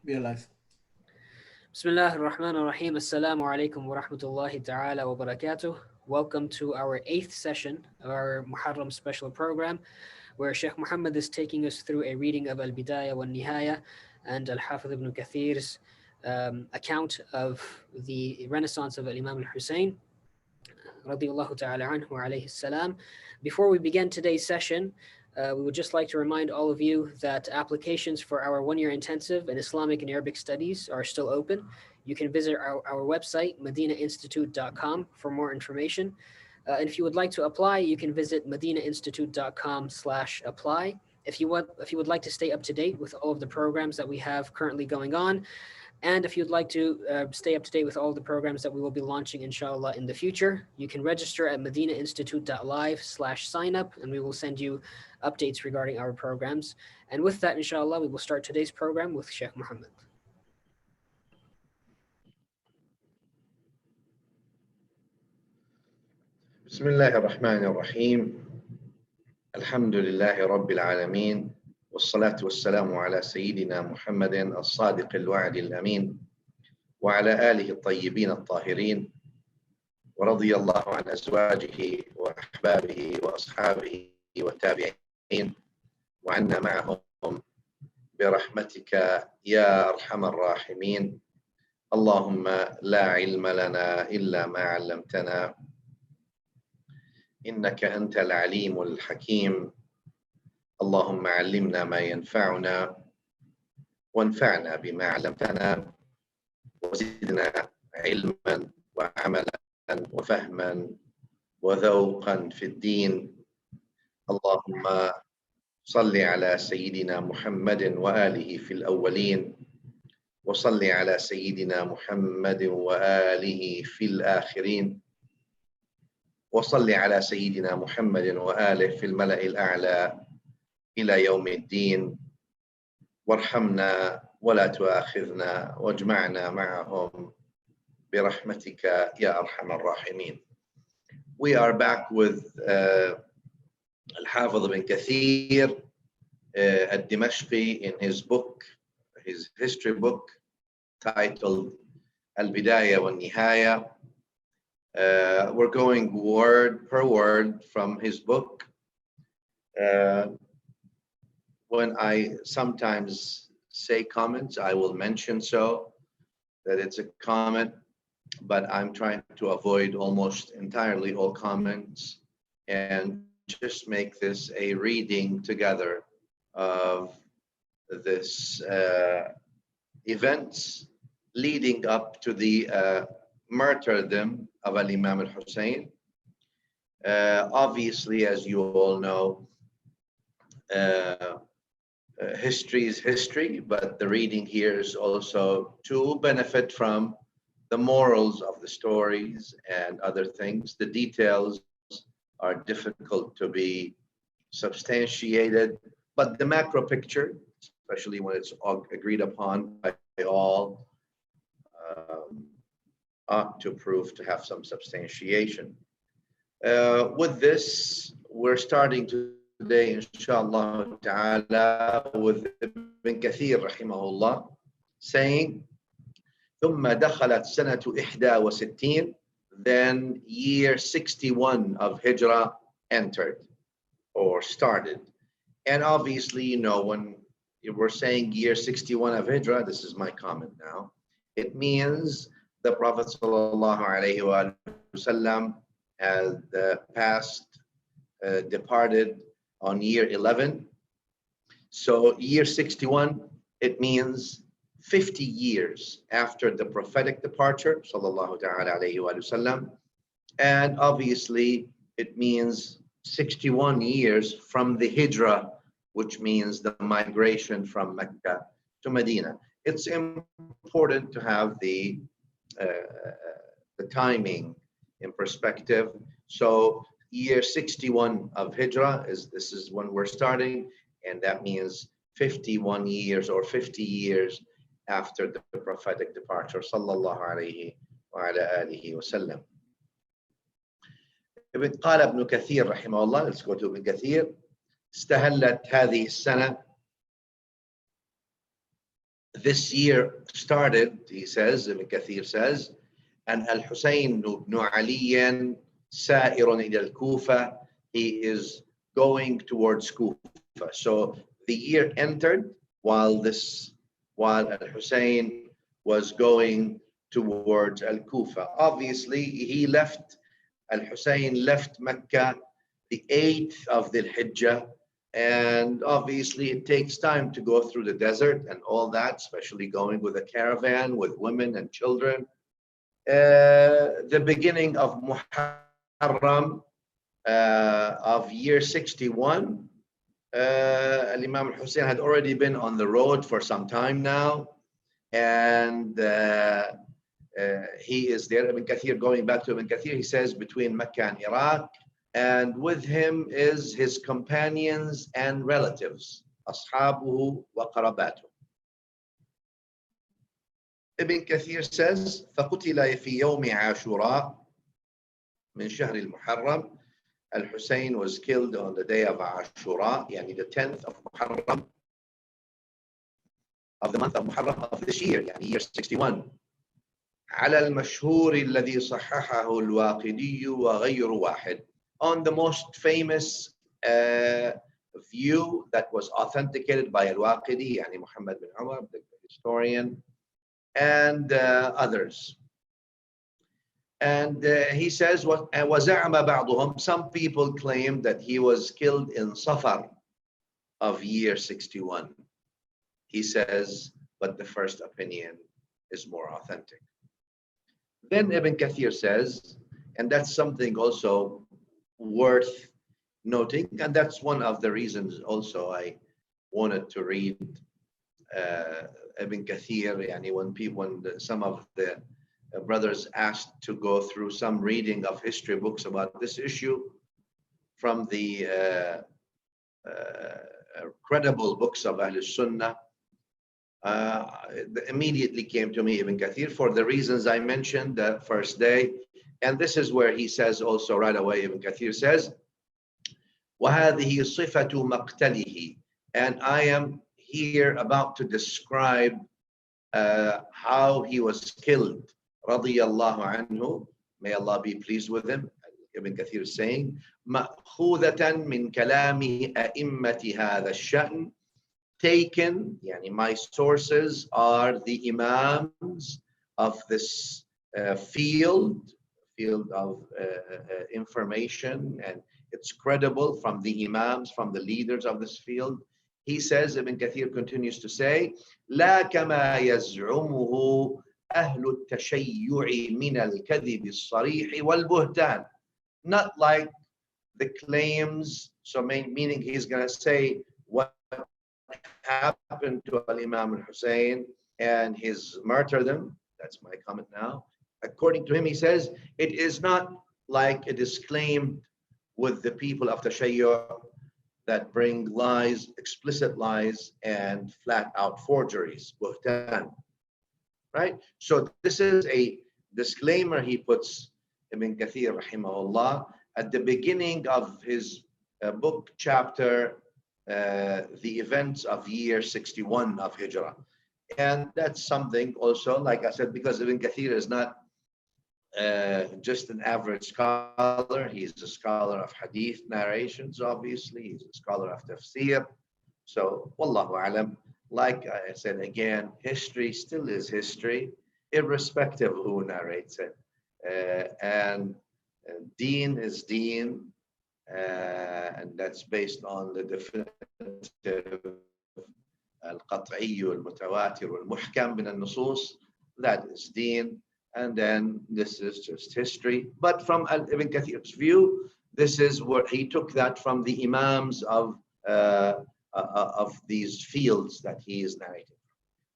Realize. Bismillah ar-Rahman ar-Rahim. Assalamu alaikum wa rahmatullahi ta'ala wa barakatuh. Welcome to our 8th session of our Muharram special program, where Shaykh Muhammad is taking us through a reading of Al-Bidaya wal-Nihaya and Al-Hafidh ibn Kathir's account of the Renaissance of Imam Hussain, radiyallahu ta'ala anhu alayhi salam. Before we begin today's session, we would just like to remind all of you that applications for our one-year intensive in Islamic and Arabic studies are still open. You can visit our website, madinainstitute.com, for more information. And if you would like to apply, you can visit madinainstitute.com/apply. If you would like to stay up to date with all of the programs that we have currently going on, and if you'd like to stay up to date with all the programs that we will be launching, inshallah, in the future, you can register at madinainstitute.live/signup, and we will send you updates regarding our programs. And with that, inshallah, we will start today's program with Shaykh Muhammad. Bismillah ar-Rahman ar-Rahim. Alhamdulillahi Rabbil Alameen. والصلاة والسلام على سيدنا محمد الصادق الوعد الأمين وعلى آله الطيبين الطاهرين ورضي الله عن أزواجه وأحبابه وأصحابه والتابعين وعنا معهم برحمتك يا أرحم الراحمين. اللهم لا علم لنا إلا ما علمتنا إنك أنت العليم الحكيم. اللهم علمنا ما ينفعنا وانفعنا بما علمتنا وزدنا علما وعملا وفهما وذوقا في الدين. اللهم صل على سيدنا محمد وآله في الأولين وصل على سيدنا محمد وآله في الآخرين وصل على سيدنا محمد وآله في الملأ الأعلى إلى يوم الدين. وارحمنا ولا تؤاخذنا واجمعنا معهم برحمتك يا أرحم الراحمين. We are back with Al-Hafidh ibn Kathir al-Dimashqi in his book, his history book titled Al-Bidaya wal-Nihaya. We're going word per word from his book. When I sometimes say comments, I will mention so that it's a comment, but I'm trying to avoid almost entirely all comments and just make this a reading together of this events leading up to the martyrdom of Imam Hussain. Obviously, as you all know, history is history, but the reading here is also to benefit from the morals of the stories and other things. The details are difficult to be substantiated, but the macro picture, especially when it's agreed upon by all, ought to prove to have some substantiation. With this, we're starting today, inshallah ta'ala, with Ibn Kathir rahimahullah, saying, ثم دخلت سنة 61, then year 61 of Hijrah entered or started. And obviously, you know, when we're saying year 61 of Hijrah, this is my comment now, it means the Prophet ﷺ had passed, departed on year 11. So year 61, it means 50 years after the prophetic departure, sallallahu ta'ala alayhi wa sallam. And obviously, it means 61 years from the Hijrah, which means the migration from Mecca to Medina. It's important to have the timing in perspective. So year 61 of Hijrah this is when we're starting, and that means 51 years or 50 years after the prophetic departure, sallallahu alayhi wa ala alihi wa sallam. قال ابن كثير رحمه الله, let's go to Ibn Kathir. استهلت هذه السنة this year started, he says, Ibn Kathir says, and Al-Hussein ibn Ali سائر إلى الكوفة, he is going towards Kufa. So the year entered while Al-Hussein was going towards Al-Kufa. Obviously, Al-Hussein left Mecca the 8th of the Hijjah, and obviously it takes time to go through the desert and all that, especially going with a caravan with women and children. The beginning of Muharram of year 61, Imam Hussain had already been on the road for some time now, and he is there. Ibn Kathir, going back to Ibn Kathir, he says between Mecca and Iraq, and with him is his companions and relatives, أصحابه وقرباته. Ibn Kathir says, فقتل في يوم عاشوراء من شهر المحرم. Al-Hussein was killed on the day of Ashura, yani the 10th of Muharram, of the month of Muharram of this year, yani year 61. على المشهور الذي صححه الواقدي وغير واحد, on the most famous view that was authenticated by Al-Waqidi, yani Muhammad bin Umar, the historian, and others. And he says, وَزَعَمَ بَعْضُهُمْ, some people claim that he was killed in Safar of year 61. He says, but the first opinion is more authentic. Then Ibn Kathir says, and that's something also worth noting, and that's one of the reasons also I wanted to read Ibn Kathir, yani when some of the brothers asked to go through some reading of history books about this issue from the credible books of Ahl Sunnah, immediately came to me Ibn Kathir for the reasons I mentioned the first day. And this is where he says also right away, Ibn Kathir says, وَهَذِهِ صِفَةُ مَقْتَلِهِ, and I am here about to describe how he was killed. رضي الله عنه, may Allah be pleased with him. Ibn Kathir is saying, مأخوذة من كلام أئمة هذا الشأن, taken, yani my sources are the imams of this field of information, and it's credible from the imams, from the leaders of this field. He says, Ibn Kathir continues to say, لا كما يزعمه أهل التشيع من الكذب الصريح والبهتان, not like the claims, so meaning he's going to say what happened to Imam Hussain and his martyrdom. That's my comment now. According to him, he says, it is not like it is claimed with the people of Tashayyu that bring lies, explicit lies, and flat out forgeries, buhtan. Right? So this is a disclaimer he puts, Ibn Kathir rahimahullah, at the beginning of his book chapter, the events of year 61 of Hijrah. And that's something also, like I said, because Ibn Kathir is not just an average scholar. He's a scholar of hadith narrations, obviously. He's a scholar of tafsir. So, wallahu alam, like I said again, history still is history, irrespective of who narrates it. And deen is deen, and that's based on the definitive al-qat'i wal-mutawatir wal-muhkam min al-nusus. That is deen. And then this is just history. But from Ibn Kathir's view, this is what he took that from the imams of these fields that he is narrating.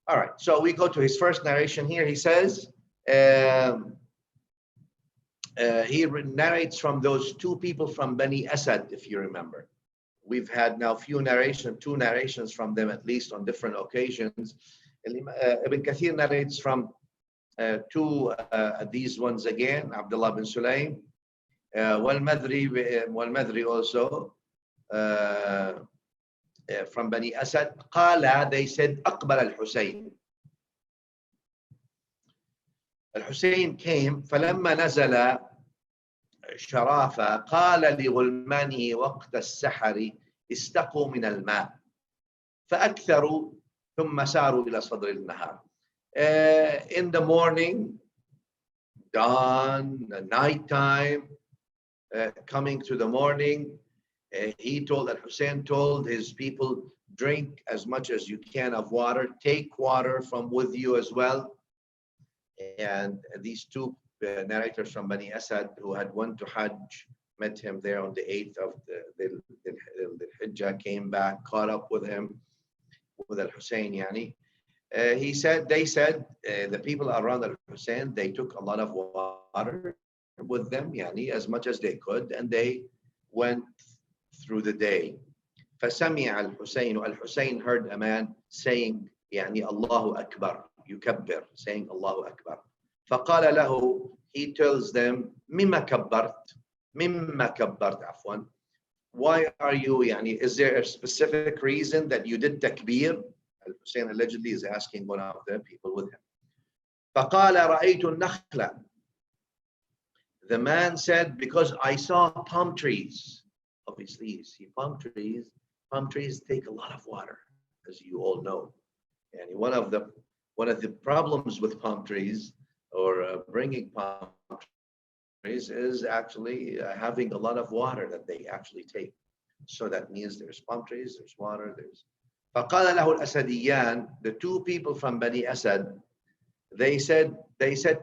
All right, so we go to his first narration here. He says, he narrates from those two people from Bani Asad, if you remember. We've had now two narrations from them, at least on different occasions. Ibn Kathir narrates from two these ones again, Abdullah bin Sulaym, wal-Madri also, from Bani Asad. قال, they said, أقبل الحسين. Al-Hussein came فلما نزل شرافة قال لغلمانه وقت السحر استقوا من الماء فأكثروا ثم ساروا إلى صدر النهار. In the morning, dawn, night time, coming to the morning, he told, Al-Hussein told his people, drink as much as you can of water, take water from with you as well. And these two narrators from Bani Asad who had went to Hajj met him there on the 8th of the Hijjah, came back, caught up with him, with Al-Hussein, yani. They said, the people around Al-Hussein, they took a lot of water with them, yani, as much as they could, and they went through the day. فسمع الحسين, Al-Hussein heard a man saying, يعني الله أكبر, يكبر, saying الله أكبر. فقال له, he tells them, مما كبرت, مما كبرت عفوا. Why are you, يعني, is there a specific reason that you did takbir? Al-Hussein allegedly is asking one of the people with him. فقال رأيت النخلة. The man said, because I saw palm trees. Obviously, you see palm trees. Palm trees take a lot of water, as you all know. And one of the problems with palm trees, or bringing palm trees, is actually having a lot of water that they actually take. So that means there's palm trees, there's water, there's. فقال له الأسديان, the two people from Bani Asad, they said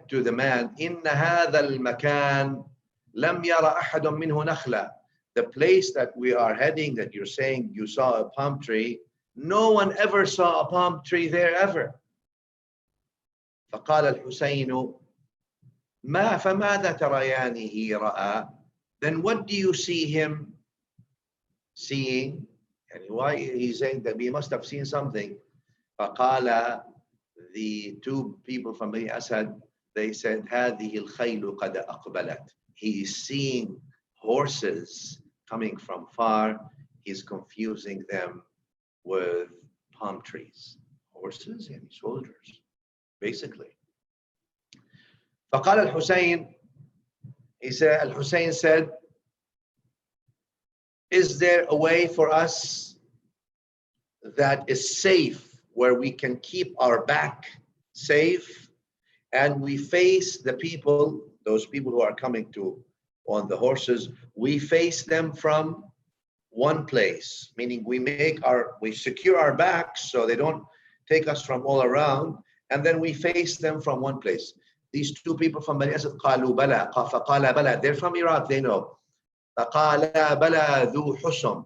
to the man, إن هذا المكان لم يرى أحد منه نخلة. The place that we are heading, that you're saying you saw a palm tree, no one ever saw a palm tree there ever. فقال الحسين فماذا تريانه رأى. Then what do you see him seeing? And why he's saying that we must have seen something. فقال, the two people from Bani Asad, they said, هذه الخيل قد أقبلت. He is seeing horses coming from far. He's confusing them with palm trees. Horses and soldiers, basically. فقال الحسين, Al-Hussein said, is there a way for us that is safe, where we can keep our back safe and we face the people, those people who are coming to on the horses, we face them from one place, meaning we secure our backs so they don't take us from all around, and then we face them from one place. These two people from Bani Asad, قالوا بلى, فقال بلى, they're from Iraq, they know. فقال بلى ذو حسم.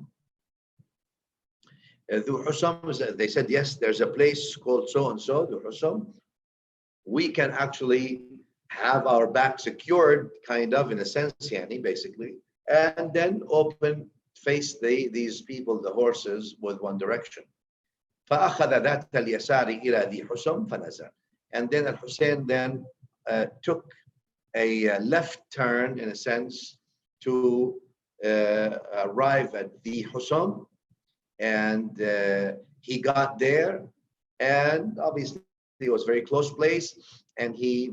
ذو حسم, they said, yes, there's a place called so and so, ذو حسم. We can actually have our back secured, kind of, in a sense, yani, basically, and then face these people, the horses, with one direction. فأخذ ذات اليسار إلى ذي حسم فنزل. And then Al-Hussein then took a left turn, in a sense, to arrive at the Husam, and he got there, and obviously it was a very close place, and he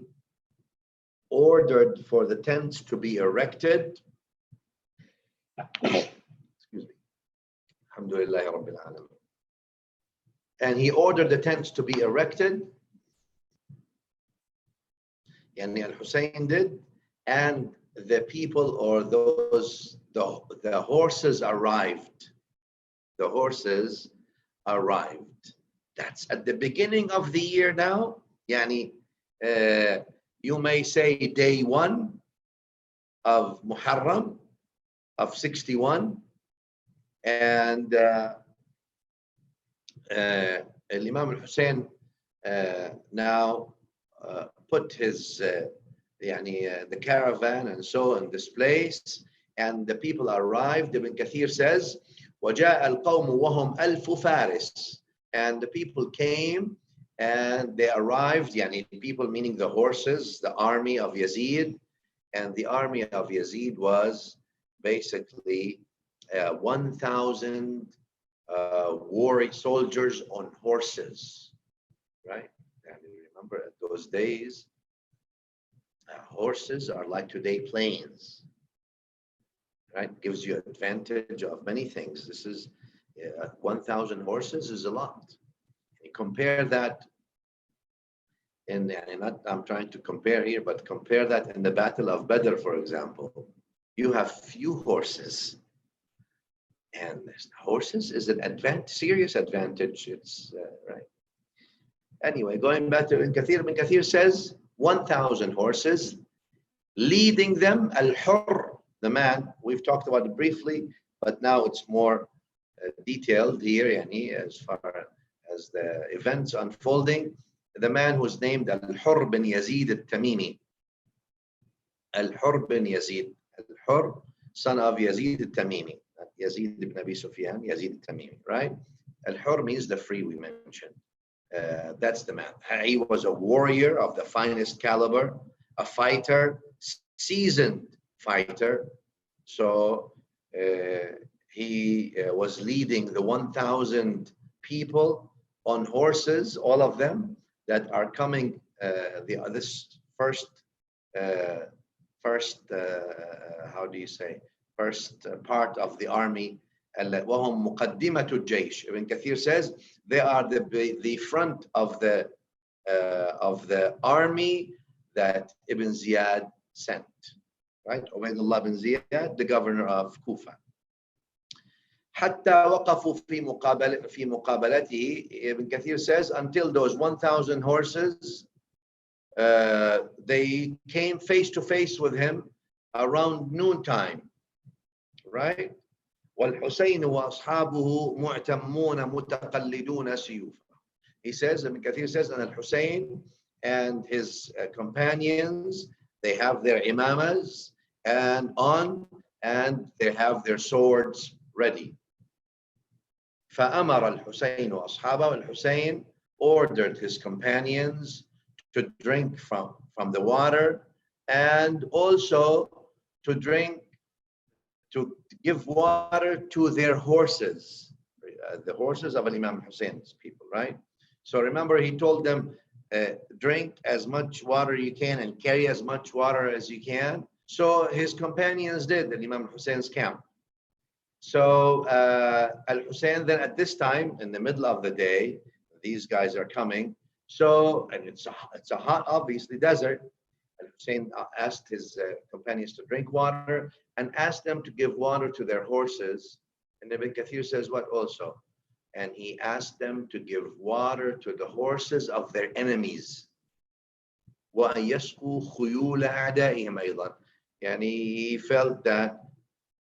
ordered for the tents to be erected. Excuse me. Alhamdulillah Rabbil Alamin. And he ordered the tents to be erected, and Al-Hussein did, and the people, or the horses arrived. The horses arrived. That's at the beginning of the year now. Yani, you may say day 1 of Muharram of 61, and Imam Hussain now put his the caravan and so in this place, and the people arrived. Ibn Kathir says, وَجَاءَ الْقَوْمُ وَهُمْ أَلْفُ فَارِسٍ, and the people came and they arrived, people meaning the horses, the army of Yazid, and the army of Yazid was basically 1,000 warrior soldiers on horses, right? And you remember at those days, Horses are like today planes, right? Gives you advantage of many things. This is 1,000 horses is a lot. You compare that and not, I'm trying to compare here, but compare that in the Battle of Badr, for example. You have few horses, and horses is an serious advantage. It's right. Anyway, going back to Ibn Kathir says 1,000 horses, leading them al-Hurr, the man. We've talked about it briefly, but now it's more detailed here, yani, as far as the events unfolding. The man who's named Al-Hurr bin Yazid al-Tamimi. Al-Hurr bin Yazid. Al-Hurr, son of Yazid al-Tamimi. Not Yazid ibn Abi Sufyan, Yazid al-Tamimi, right? Al-Hurr means the free we mentioned. That's the man. He was a warrior of the finest caliber, a fighter, seasoned fighter. So he was leading the 1,000 people on horses, all of them that are coming. This first, how do you say? First part of the army. وهم مقدمة الجيش. Ibn Kathir says they are the front of the army that Ibn Ziyad sent, right? Ubaydullah bin Ziyad, the governor of Kufa. حتى وقفوا في مقابلته. Ibn Kathir says until those 1,000 horses, they came face to face with him around noontime, right? والحسين وأصحابه معتمون متقلدون سيوفا. He says, Ibn Kathir says, and Al-Hussein and his companions, they have their imamas and they have their swords ready. فأمر الحسين وأصحابه. Al-Hussein ordered his companions to drink from the water, and also to give water to their horses, the horses of Imam Hussein's people, right? So remember, he told them, drink as much water you can and carry as much water as you can. So his companions did in Imam Hussein's camp. So Al-Hussein then at this time, in the middle of the day, these guys are coming. So, and it's a hot, obviously, desert. Al-Hussein asked his companions to drink water and asked them to give water to their horses. And Ibn Kathir says what also? And he asked them to give water to the horses of their enemies. وَأَن يَسْقُوا خُيُولَ أَعْدَائِهِمْ أَيْضًا. And he felt that,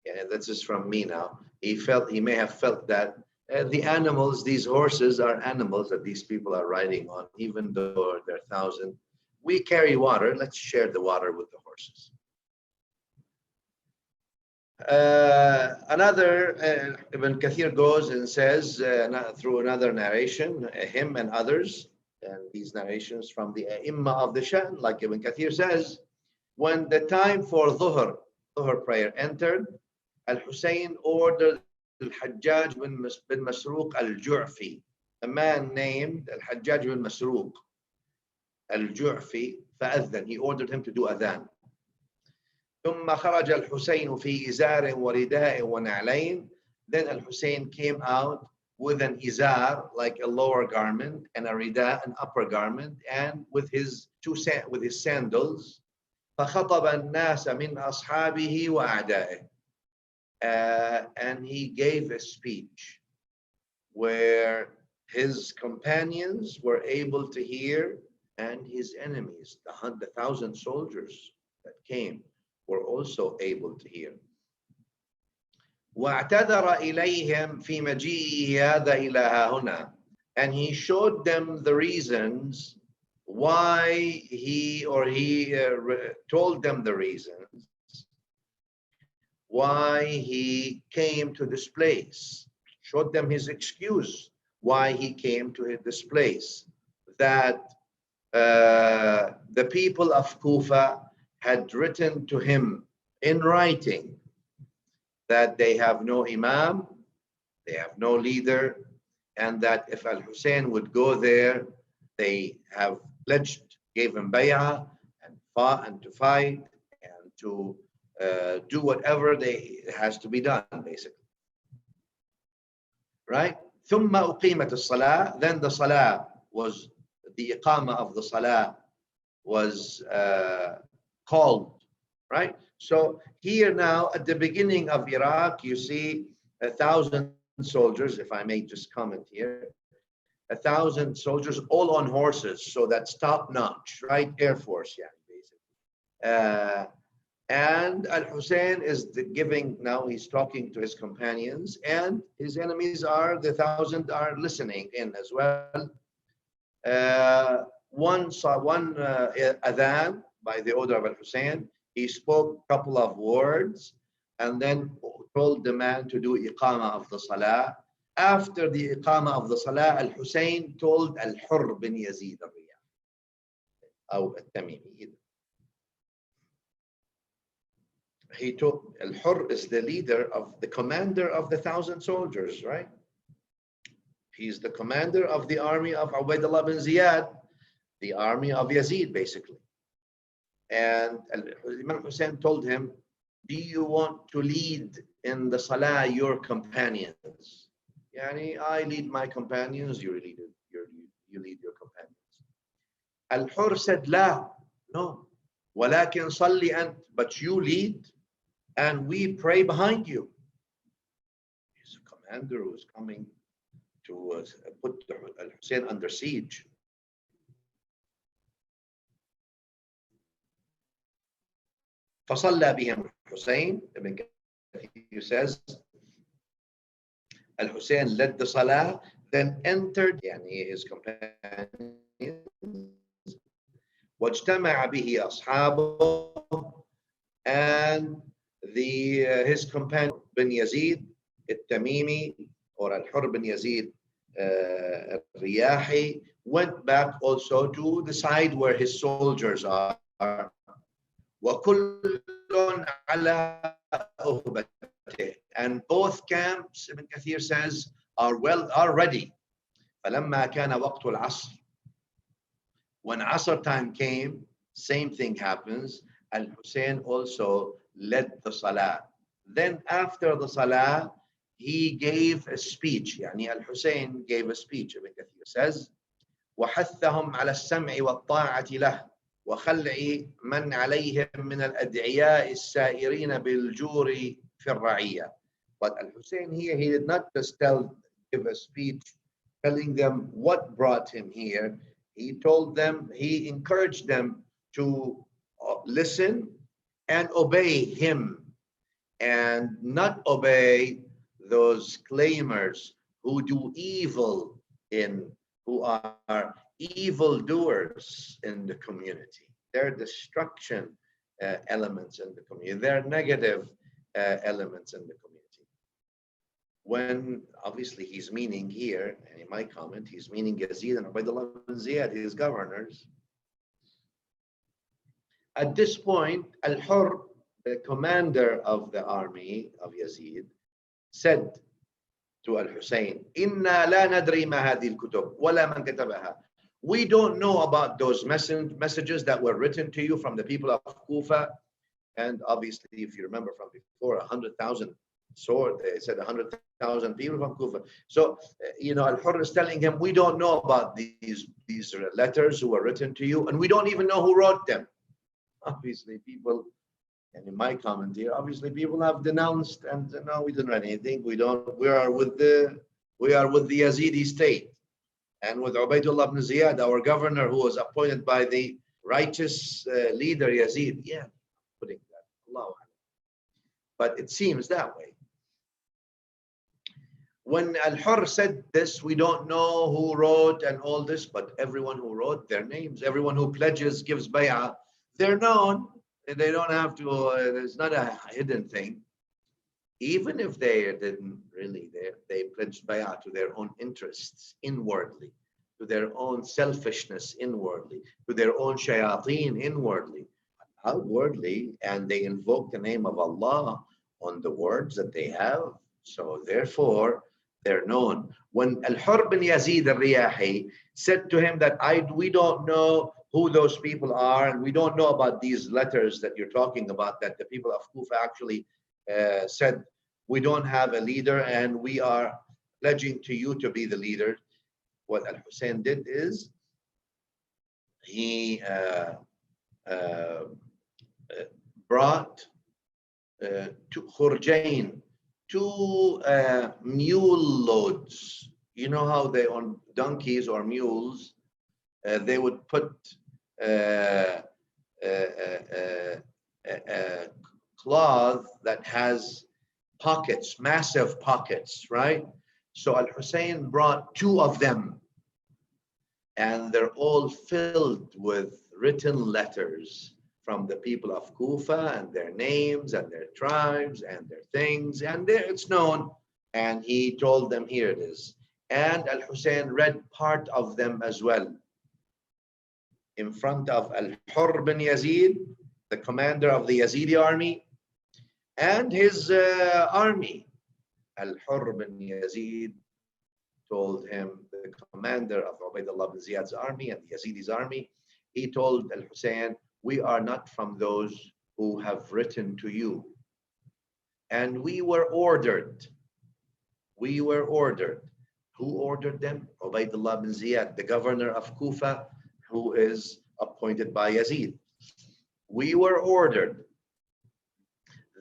and this is from me now, he may have felt that the animals, these horses are animals that these people are riding on, even though they're 1,000. We carry water, let's share the water with the horses. Ibn Kathir goes and says through another narration, him and others, and these narrations from the Imam of the Shan, like Ibn Kathir says, when the time for Dhuhr prayer entered, Al-Hussein ordered Al-Hajjaj bin Masruq al-Ju'fi, a man named Al-Hajjaj bin Masruq al-Ju'fi, فأذن, he ordered him to do adhan. ثم خرج الحسين في إزار ورداء ونعلين. Then Al-Hussein came out with an izar, like a lower garment, and a rida, an upper garment, and with his sandals. فخطب الناس من أصحابه وأعدائه. And he gave a speech where his companions were able to hear, and his enemies, the 1,000 soldiers that came, were also able to hear. وَاعْتَذَرَ إِلَيْهِمْ فِي مَجِيئِهِ هَذَا إِلَى هَهُنَا. And he showed them the reasons why he told them the reasons why he came to this place, showed them his excuse why he came to this place, that the people of Kufa had written to him in writing that they have no imam, they have no leader, and that if Al-Hussein would go there, they have pledged, gave him bay'ah, and fought and to fight and to do whatever has to be done, basically. Right? ثم أقيمت الصلاة. Then the salah was, the iqama of the salah was called. Right? So here now at the beginning of Iraq, you see 1,000 soldiers, if I may just comment here, 1,000 soldiers all on horses, so that's top notch, right? Air Force, yeah, basically. And Al-Hussein is giving, now he's talking to his companions, and his enemies are, the 1,000 are listening in as well. One adhan by the order of Al-Hussein, he spoke a couple of words and then told the man to do iqama of the salah. After the iqama of the salah, Al-Hussein told Al-Hurr bin Yazid al-Riyah, or Al-Tamimi. He told, Al-Hurr is the leader of, the commander of the 1,000 soldiers, right? He's the commander of the army of Ubaydullah bin Ziyad, the army of Yazid, basically. And Imam Hussain told him, do you want to lead in the salah your companions? Yani, I lead my companions, you lead your companions. Al-Hurr said, La, no. Walakin salli ant, but you lead and we pray behind you. He's a commander who is coming to put Al-Hussein under siege. فصلى بهم الحسين. Ibn Kathir says Al-Hussein led the salah, then entered يعني his companions. واجتمع به أصحابه, and his companion bin Yazid al-Tamimi, or Al-Hurr bin Yazid al-Riyahi, went back also to the side where his soldiers are. وَكُلٌّ عَلَى أُهْبَتِهِ, and both camps, Ibn Kathir says, are ready. فَلَمَّا كَانَ وَقْتُ الْعَصْرِ, when Asr time came, same thing happens. Al-Hussein also led the salah. Then after the salah, he gave a speech. Yani Al-Hussein gave a speech. Ibn Kathir says, وَحَثَّهُمْ عَلَى السَّمْعِ وَالطَّاعَةِ لَهُ وَخَلْعِ مَنْ عَلَيْهِمْ مِنَ الْأَدْعِيَاءِ السَّائِرِينَ بِالْجُورِ فِي الرَّعِيَّةِ. But Al-Hussein here, he did not just give a speech telling them what brought him here. He told them, he encouraged them to listen and obey him and not obey those claimers who do evil, who are evildoers in the community. They're destruction elements in the community. They're negative elements in the community. When obviously he's meaning here, and in my comment, he's meaning Yazid and Ubaydullah bin Ziyad, his governors. At this point, Al-Hurr, the commander of the army of Yazid, said to Al-Hussein, Inna la nadri ma hadhihi al-kutub wala man katabaha. We don't know about those messages that were written to you from the people of Kufa. And obviously, if you remember from before, 100,000 sword, they said 100,000 people from Kufa. So, Al-Hurr is telling him, we don't know about these letters who were written to you, and we don't even know who wrote them. Obviously, people, and in my comment here, obviously people have denounced and no, we didn't write anything. We are with the Yazidi state, and with Ubaydullah ibn Ziyad, our governor, who was appointed by the righteous leader Yazid. Yeah, putting that, Allah. But it seems that way. When Al-Hurr said this, we don't know who wrote and all this, but everyone who wrote, their names, everyone who pledges, gives bay'ah, they're known. They don't have to, there's not a hidden thing. Even if they didn't really, they pledged bay'ah to their own interests inwardly, to their own selfishness inwardly, to their own shayateen inwardly. Outwardly, and they invoke the name of Allah on the words that they have. So therefore, they're known. When Al-Hurr bin Yazid al-Riyahi said to him that we don't know who those people are, and we don't know about these letters that you're talking about, that the people of Kufa actually said, we don't have a leader and we are pledging to you to be the leader. What Al-Hussein did is he brought two khurjain, two mule loads. You know how they, on donkeys or mules, they would put cloth that has pockets, massive pockets, right? So Al-Hussein brought two of them, and they're all filled with written letters from the people of Kufa, and their names and their tribes and their things, and it's known. And he told them, here it is. And Al-Hussein read part of them as well in front of Al-Hurr bin Yazid, the commander of the Yazidi army, and his army. Al-Hurr bin Yazid told him, the commander of Ubaydullah bin Ziyad's army and the Yazidis' army, he told Al-Hussein, we are not from those who have written to you. And we were ordered. We were ordered. Who ordered them? Ubaydullah bin Ziyad, the governor of Kufa, who is appointed by Yazid. We were ordered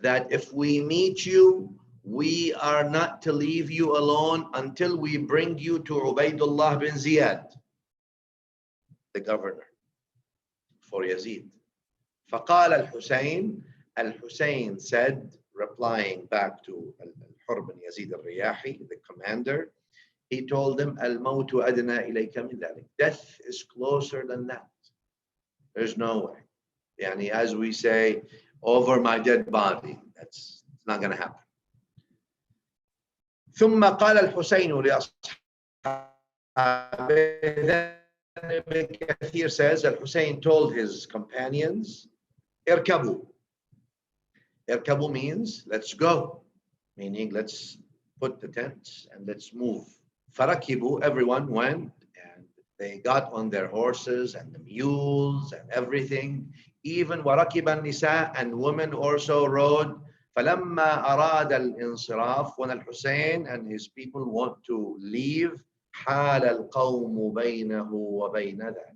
that if we meet you, we are not to leave you alone until we bring you to Ubaydullah bin Ziyad, the governor for Yazid. فقال الحسين, Al-Hussein said, replying back to Al-Hurr bin Yazid al-Riyahi, the commander, he told them, Al-Mawtu adna ilayka min dhalik. Death is closer than that. There's no way. Yani, as we say, over my dead body. That's not going to happen. ثم قال الحسين لأصحابه. Kathir says, Al-Hussein told his companions, Irkabu. Irkabu means let's go, meaning let's put the tents and let's move. Farakibu, everyone went and they got on their horses and the mules and everything. Even warakiban nisa, and women also rode. فلما أراد الانصراف, when Al-Hussein and his people want to leave, حال القوم بينه وبين ذلك.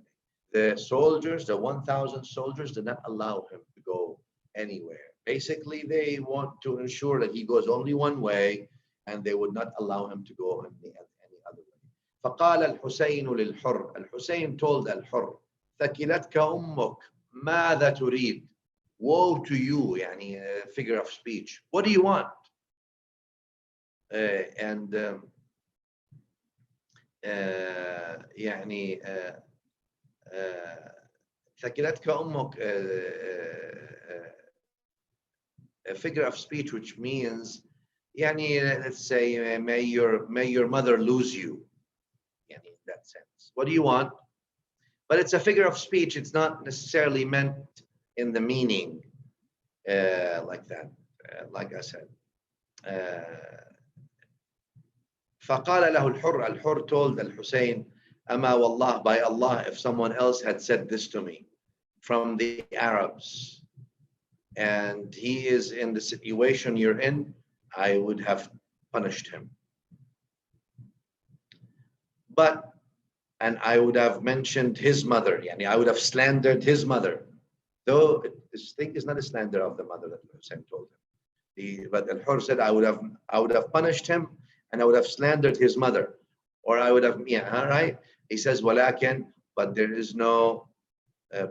The soldiers, the 1,000 soldiers, did not allow him to go anywhere. Basically, they want to ensure that he goes only one way, and they would not allow him to go any other way. فقال الحسين للحر. Al-Hussein told Al-Hurr, ثكلتك أمك ماذا تريد? Woe to you, يعني figure of speech. What do you want? يعني ثكلتك أمك, a figure of speech which means, يعني let's say, may your mother lose you, يعني in that sense. What do you want? But it's a figure of speech. It's not necessarily meant in the meaning like that. Like I said. فقال له الحر. Al-Hurr told Al-Hussein, أما والله, by Allah, if someone else had said this to me from the Arabs, and he is in the situation you're in, I would have punished him. And I would have mentioned his mother, yani I would have slandered his mother. Though this thing is not a slander of the mother that Hussein told him. But Al-Hurr said, I would have punished him, and I would have slandered his mother. Or I would have, all right? He says, walakin, but there is no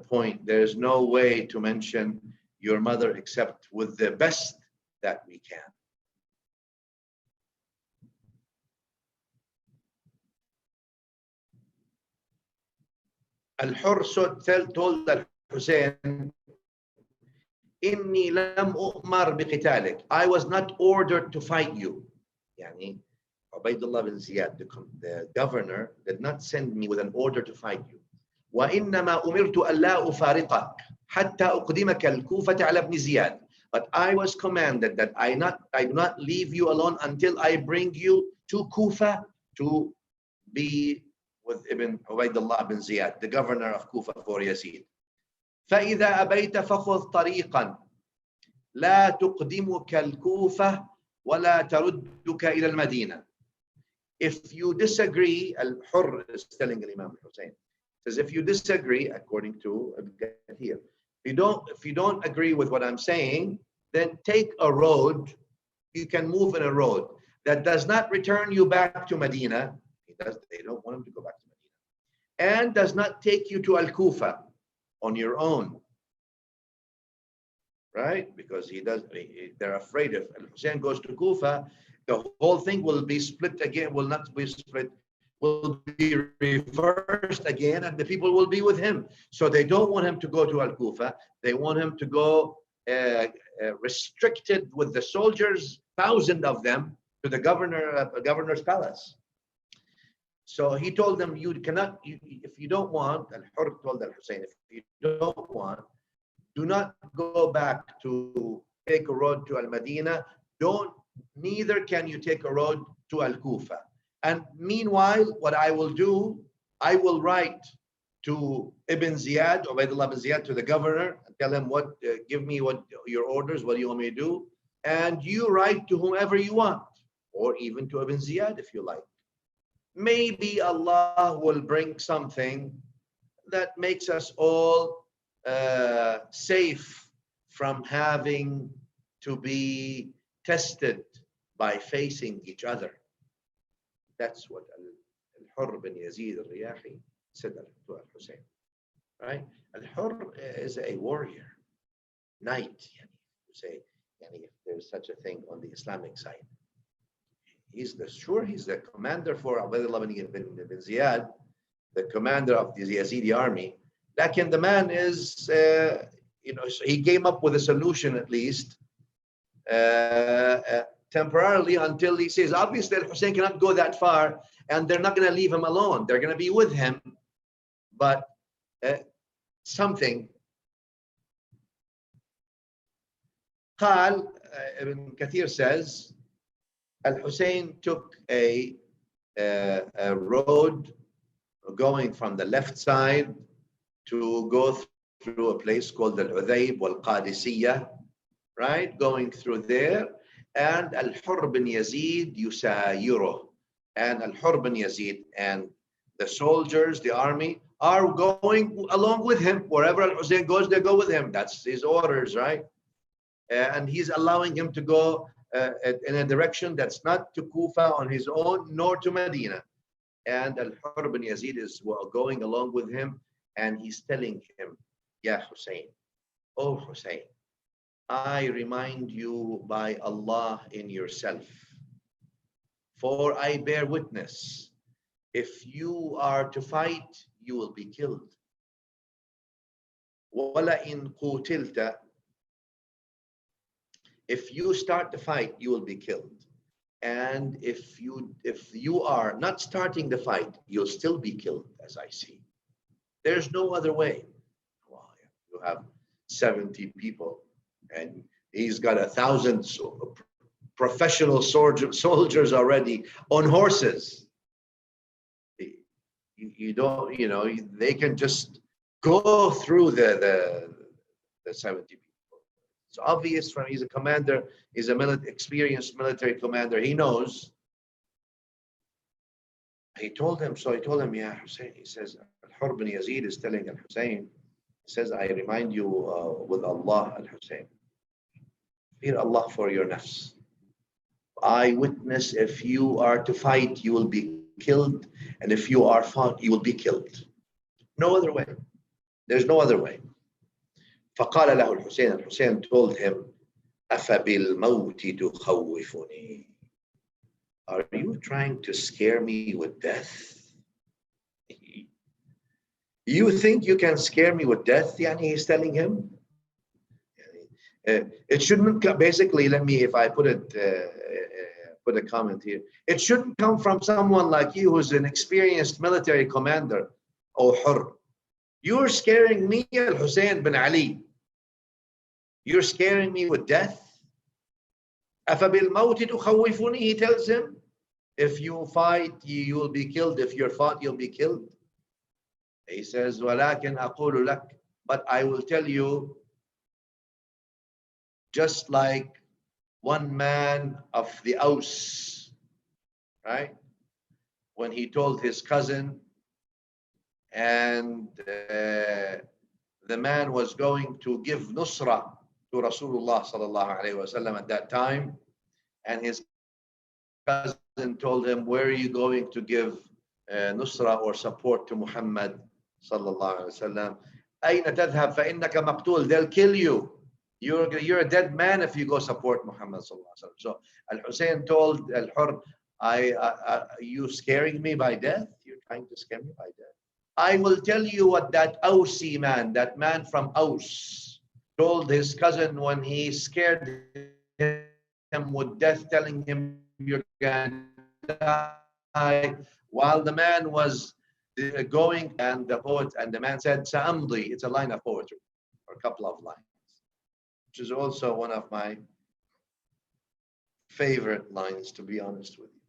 point. There is no way to mention your mother except with the best that we can. Al-Hurr told Al-Hussein, Inni lam u'mar biqitalik. I was not ordered to fight you. Yani, Ubaydullah bin Ziyad, the governor, did not send me with an order to fight you. وَإِنَّمَا أُمِرْتُ أَلَّا أُفَارِقَكَ حَتَّى أُقْدِمَكَ الْكُوفَةَ عَلَى ابْنِ زِيَادٍ. But I was commanded that I do not leave you alone until I bring you to Kufa to be with Ibn Ubaydullah bin Ziyad, the governor of Kufa for Yazid. فإذا أبيت فخذ طريقا لا تقدمك الكوفة ولا تردك إلى المدينة. If you disagree, Al-Hurr is telling Imam Hussain, says if you disagree, according to Ibn Kathir, if you don't agree with what I'm saying, then take a road. You can move in a road that does not return you back to Medina. They don't want him to go back to Medina, and does not take you to Al-Kufa on your own, right? Because they're afraid if Al-Hussein goes to Kufa, the whole thing will be split again, will not be split, will be reversed again, and the people will be with him. So they don't want him to go to Al-Kufa. They want him to go restricted with the soldiers, 1,000 of them, to the governor's palace. So he told them, you cannot, if you don't want, Al-Hurr told Al-Hussein, if you don't want, do not go back to take a road to Al-Madinah. Neither can you take a road to Al-Kufa. And meanwhile, what I will do, I will write to Ibn Ziyad, Ubaydullah bin Ziyad, to the governor, and tell him give me what your orders, what do you want me to do? And you write to whomever you want, or even to Ibn Ziyad if you like. Maybe Allah will bring something that makes us all safe from having to be tested by facing each other. That's what Al-Hurr bin Yazid al-Riyahi said to Al-Hussein, right? Al-Hurr is a warrior, knight, say, if there's such a thing on the Islamic side. He's the commander for Ubaydullah bin Ziyad, the commander of the Yazidi army. Lakin the man is, so he came up with a solution at least, temporarily, until he says, obviously Hussein cannot go that far, and they're not going to leave him alone. They're going to be with him, but something. قال, Ibn Kathir says, Al-Hussein took a road going from the left side to go through a place called Al-Bidaya wal-Nihaya, right? Going through there, and Al-Hurr bin Yazid yusayiruh, and Al-Hurr bin Yazid and the soldiers, the army, are going along with him. Wherever Al-Hussein goes, they go with him. That's his orders, right? And he's allowing him to go in a direction that's not to Kufa on his own, nor to Medina. And Al-Hurr bin Yazid is going along with him, and he's telling him, Ya Hussein, oh Hussein, I remind you by Allah in yourself, for I bear witness, if you are to fight, you will be killed. وَلَئِن قُوتِلْتَ, if you start the fight, you will be killed. And if you are not starting the fight, you'll still be killed, as I see. There's no other way. Well, you have 70 people, and he's got 1,000 professional soldiers already on horses. You don't, they can just go through the 70 people. It's obvious from he's a commander, he's a experienced military commander. He knows. He told him, Ya Hussein, he says, Al-Hurr bin Yazid is telling Al-Hussein, he says, I remind you with Allah, Al-Hussein, fear Allah for your nafs. I witness, if you are to fight, you will be killed, and if you are fought, you will be killed. No other way. There's no other way. فقال له الحسين, Al-Hussein told him, أفبالموت تخوفني? Are you trying to scare me with death? You think you can scare me with death? Yani he's telling him. It shouldn't, basically, if I put a comment here. It shouldn't come from someone like you who's an experienced military commander. Oh, Hurr, you're scaring me, Al-Hussein bin Ali. You're scaring me with death. أَفَبِالْمَوْتِ تُخَوِّفُنِي? He tells him. If you fight, you will be killed. If you're fought, you'll be killed. He says, وَلَكِنْ أَقُولُ لَكَ, but I will tell you, just like one man of the Aus, right? When he told his cousin, and the man was going to give nusra to Rasulullah sallallahu alaihi wasallam at that time, and his cousin told him, where are you going to give nusra or support to Muhammad sallallahu alaihi wasallam? أين تذهب فإنك مقتول, they'll kill you. You're a dead man if you go support Muhammad sallallahu alaihi wasallam. So Al-Hussein told Al-Hurr, you scaring me by death? You're trying to scare me by death? I will tell you what that Ausi man, that man from Aus, told his cousin when he scared him with death, telling him you're going to die, while the man was going, and the poet and the man said, Sa'amdi, it's a line of poetry, or a couple of lines, which is also one of my favorite lines, to be honest with you.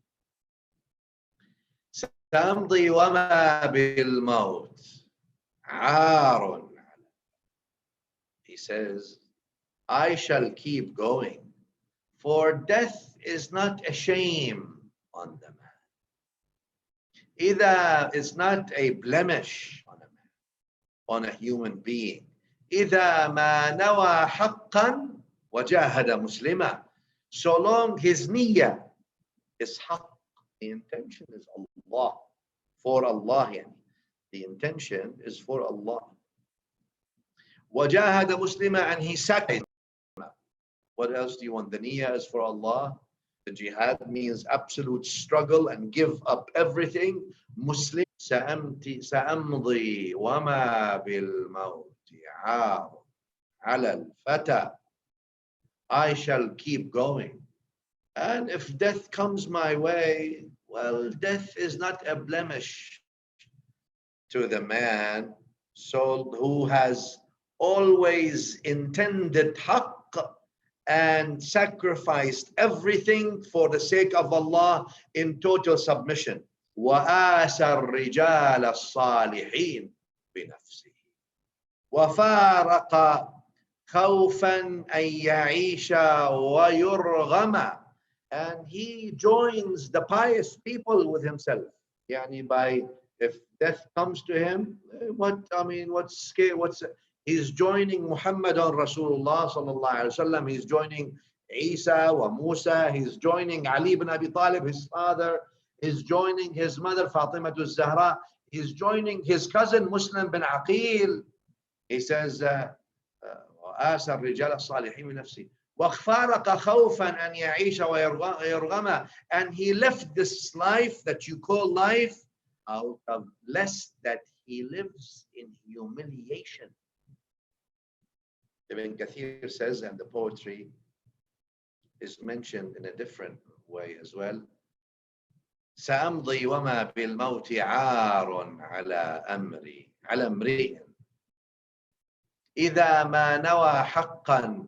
Sa'amdi wa ma bil maut aarun. He says, I shall keep going, for death is not a shame on the man. Either it's not a blemish on a man, on a human being. إذا ما نوى حقا وجاهد مسلما. So long his niyyah is haqq, the intention is Allah, for Allah. The intention is for Allah. وجاهد مسلما, and he sacrificed. What else do you want? The niyyah is for Allah. The jihad means absolute struggle and give up everything. Muslim, سأمضي وما بالموت عار على الفتى. I shall keep going. And if death comes my way, well, death is not a blemish to the man, so who has always intended haqq and sacrificed everything for the sake of Allah in total submission. وَآسَ الرِّجَالَ الصَّالِحِينَ بِنَفْسِهِ وَفَارَقَ خَوْفًا أَن يَعِيشَ وَيُرْغَمَ. And he joins the pious people with himself. Yani by, if death comes to him, what's scary? He's joining Muhammad on Rasulullah sallallahu alaihi wasallam. He's joining Isa wa Musa. He's joining Ali ibn Abi Talib, his father. He's joining his mother Fatima Zahra. He's joining his cousin Muslim bin Aqil. He says, وآسى الرجال الصالحين من نفسه وفارق خوفا أن يعيش ويرغم. And he left this life that you call life out of lest that he lives in humiliation. Ibn Kathir says, and the poetry is mentioned in a different way as well. سأمضي وما بالموت عار على أمري على امرئ إذا ما نوى حقا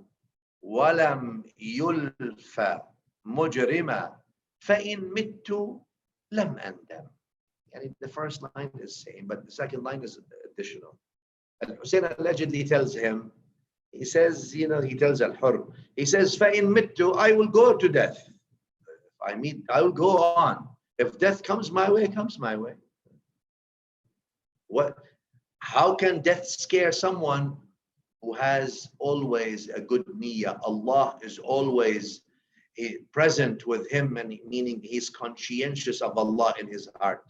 ولم يلف مجرما فإن مت لم أندم. Yani the first line is same, but the second line is additional. Al-Hussein allegedly tells him, he says, he tells Al-Hurr, he says, فَإِن مِتُّ, I will go to death. If I will go on. If death comes my way, it comes my way. How can death scare someone who has always a good niyyah? Allah is always present with him, and meaning he's conscientious of Allah in his heart.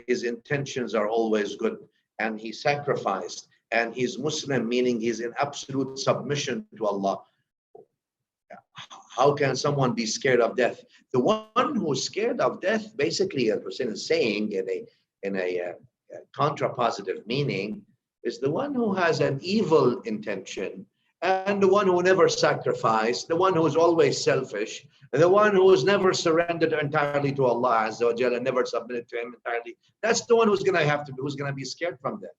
His intentions are always good, and he sacrificed, and he's Muslim, meaning he's in absolute submission to Allah. How can someone be scared of death? The one who's scared of death, basically, as Hussein is saying in a contrapositive meaning, is the one who has an evil intention, and the one who never sacrificed, the one who is always selfish, and the one who has never surrendered entirely to Allah Azza wa Jalla and never submitted to him entirely. That's the one who's going to be scared from death.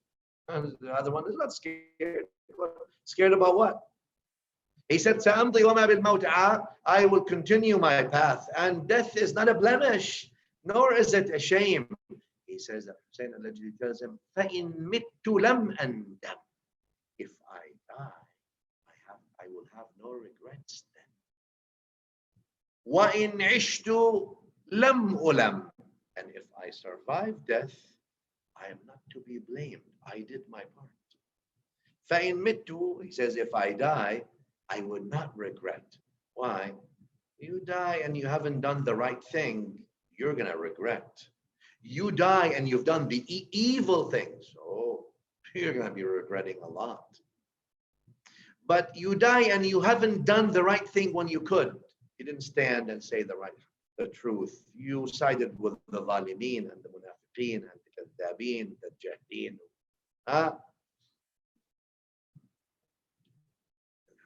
And the other one is not scared. Scared about what? He said, I will continue my path, and death is not a blemish. nor is it a shame. He says that Hussein allegedly tells him, فَإِن مِتُّ لَمْ أَنْدَمْ. If I die, I will have no regrets then. وَإِنْ عِشْتُ لَمْ أُلَمْ. And if I survive death, I am not to be blamed. I did my part. فَإِن مِتُّ, he says, if I die, I would not regret. Why? You die and you haven't done the right thing, you're going to regret. You die and you've done the evil things, oh, you're going to be regretting a lot. But you die and you haven't done the right thing when you could. You didn't stand and say the truth. You sided with the Zalimin and the Munafiqeen and the Kadhabeen, the Jahdeen.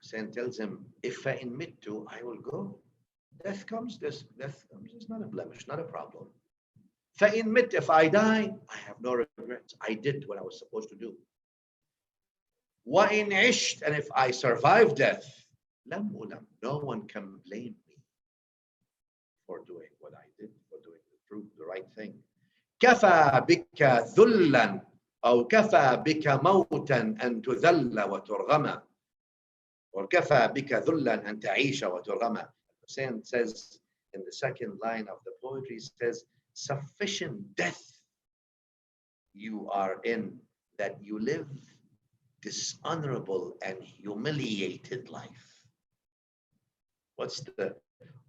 Hussein tells him, if in mittu, I will go. Death comes, it's not a blemish, not a problem. فَإِن مِتْ, if I die, I have no regrets. I did what I was supposed to do. وَإِنْ عِشْتَ, and if I survive death, لَمْ أُلَمْ, no one can blame me for doing what I did, for doing the right thing. كَفَى بِكَ ذُلًّا أو كَفَى بِكَ مَوْتًا أَن تُذَلَّ وَتُرْغَمَ, or كَفَى بِكَ ذُلًّا أَن تَعِيشَ وَتُرْغَمَ. Hussein says in the second line of the poetry, says, sufficient death you are in, that you live dishonorable and humiliated life.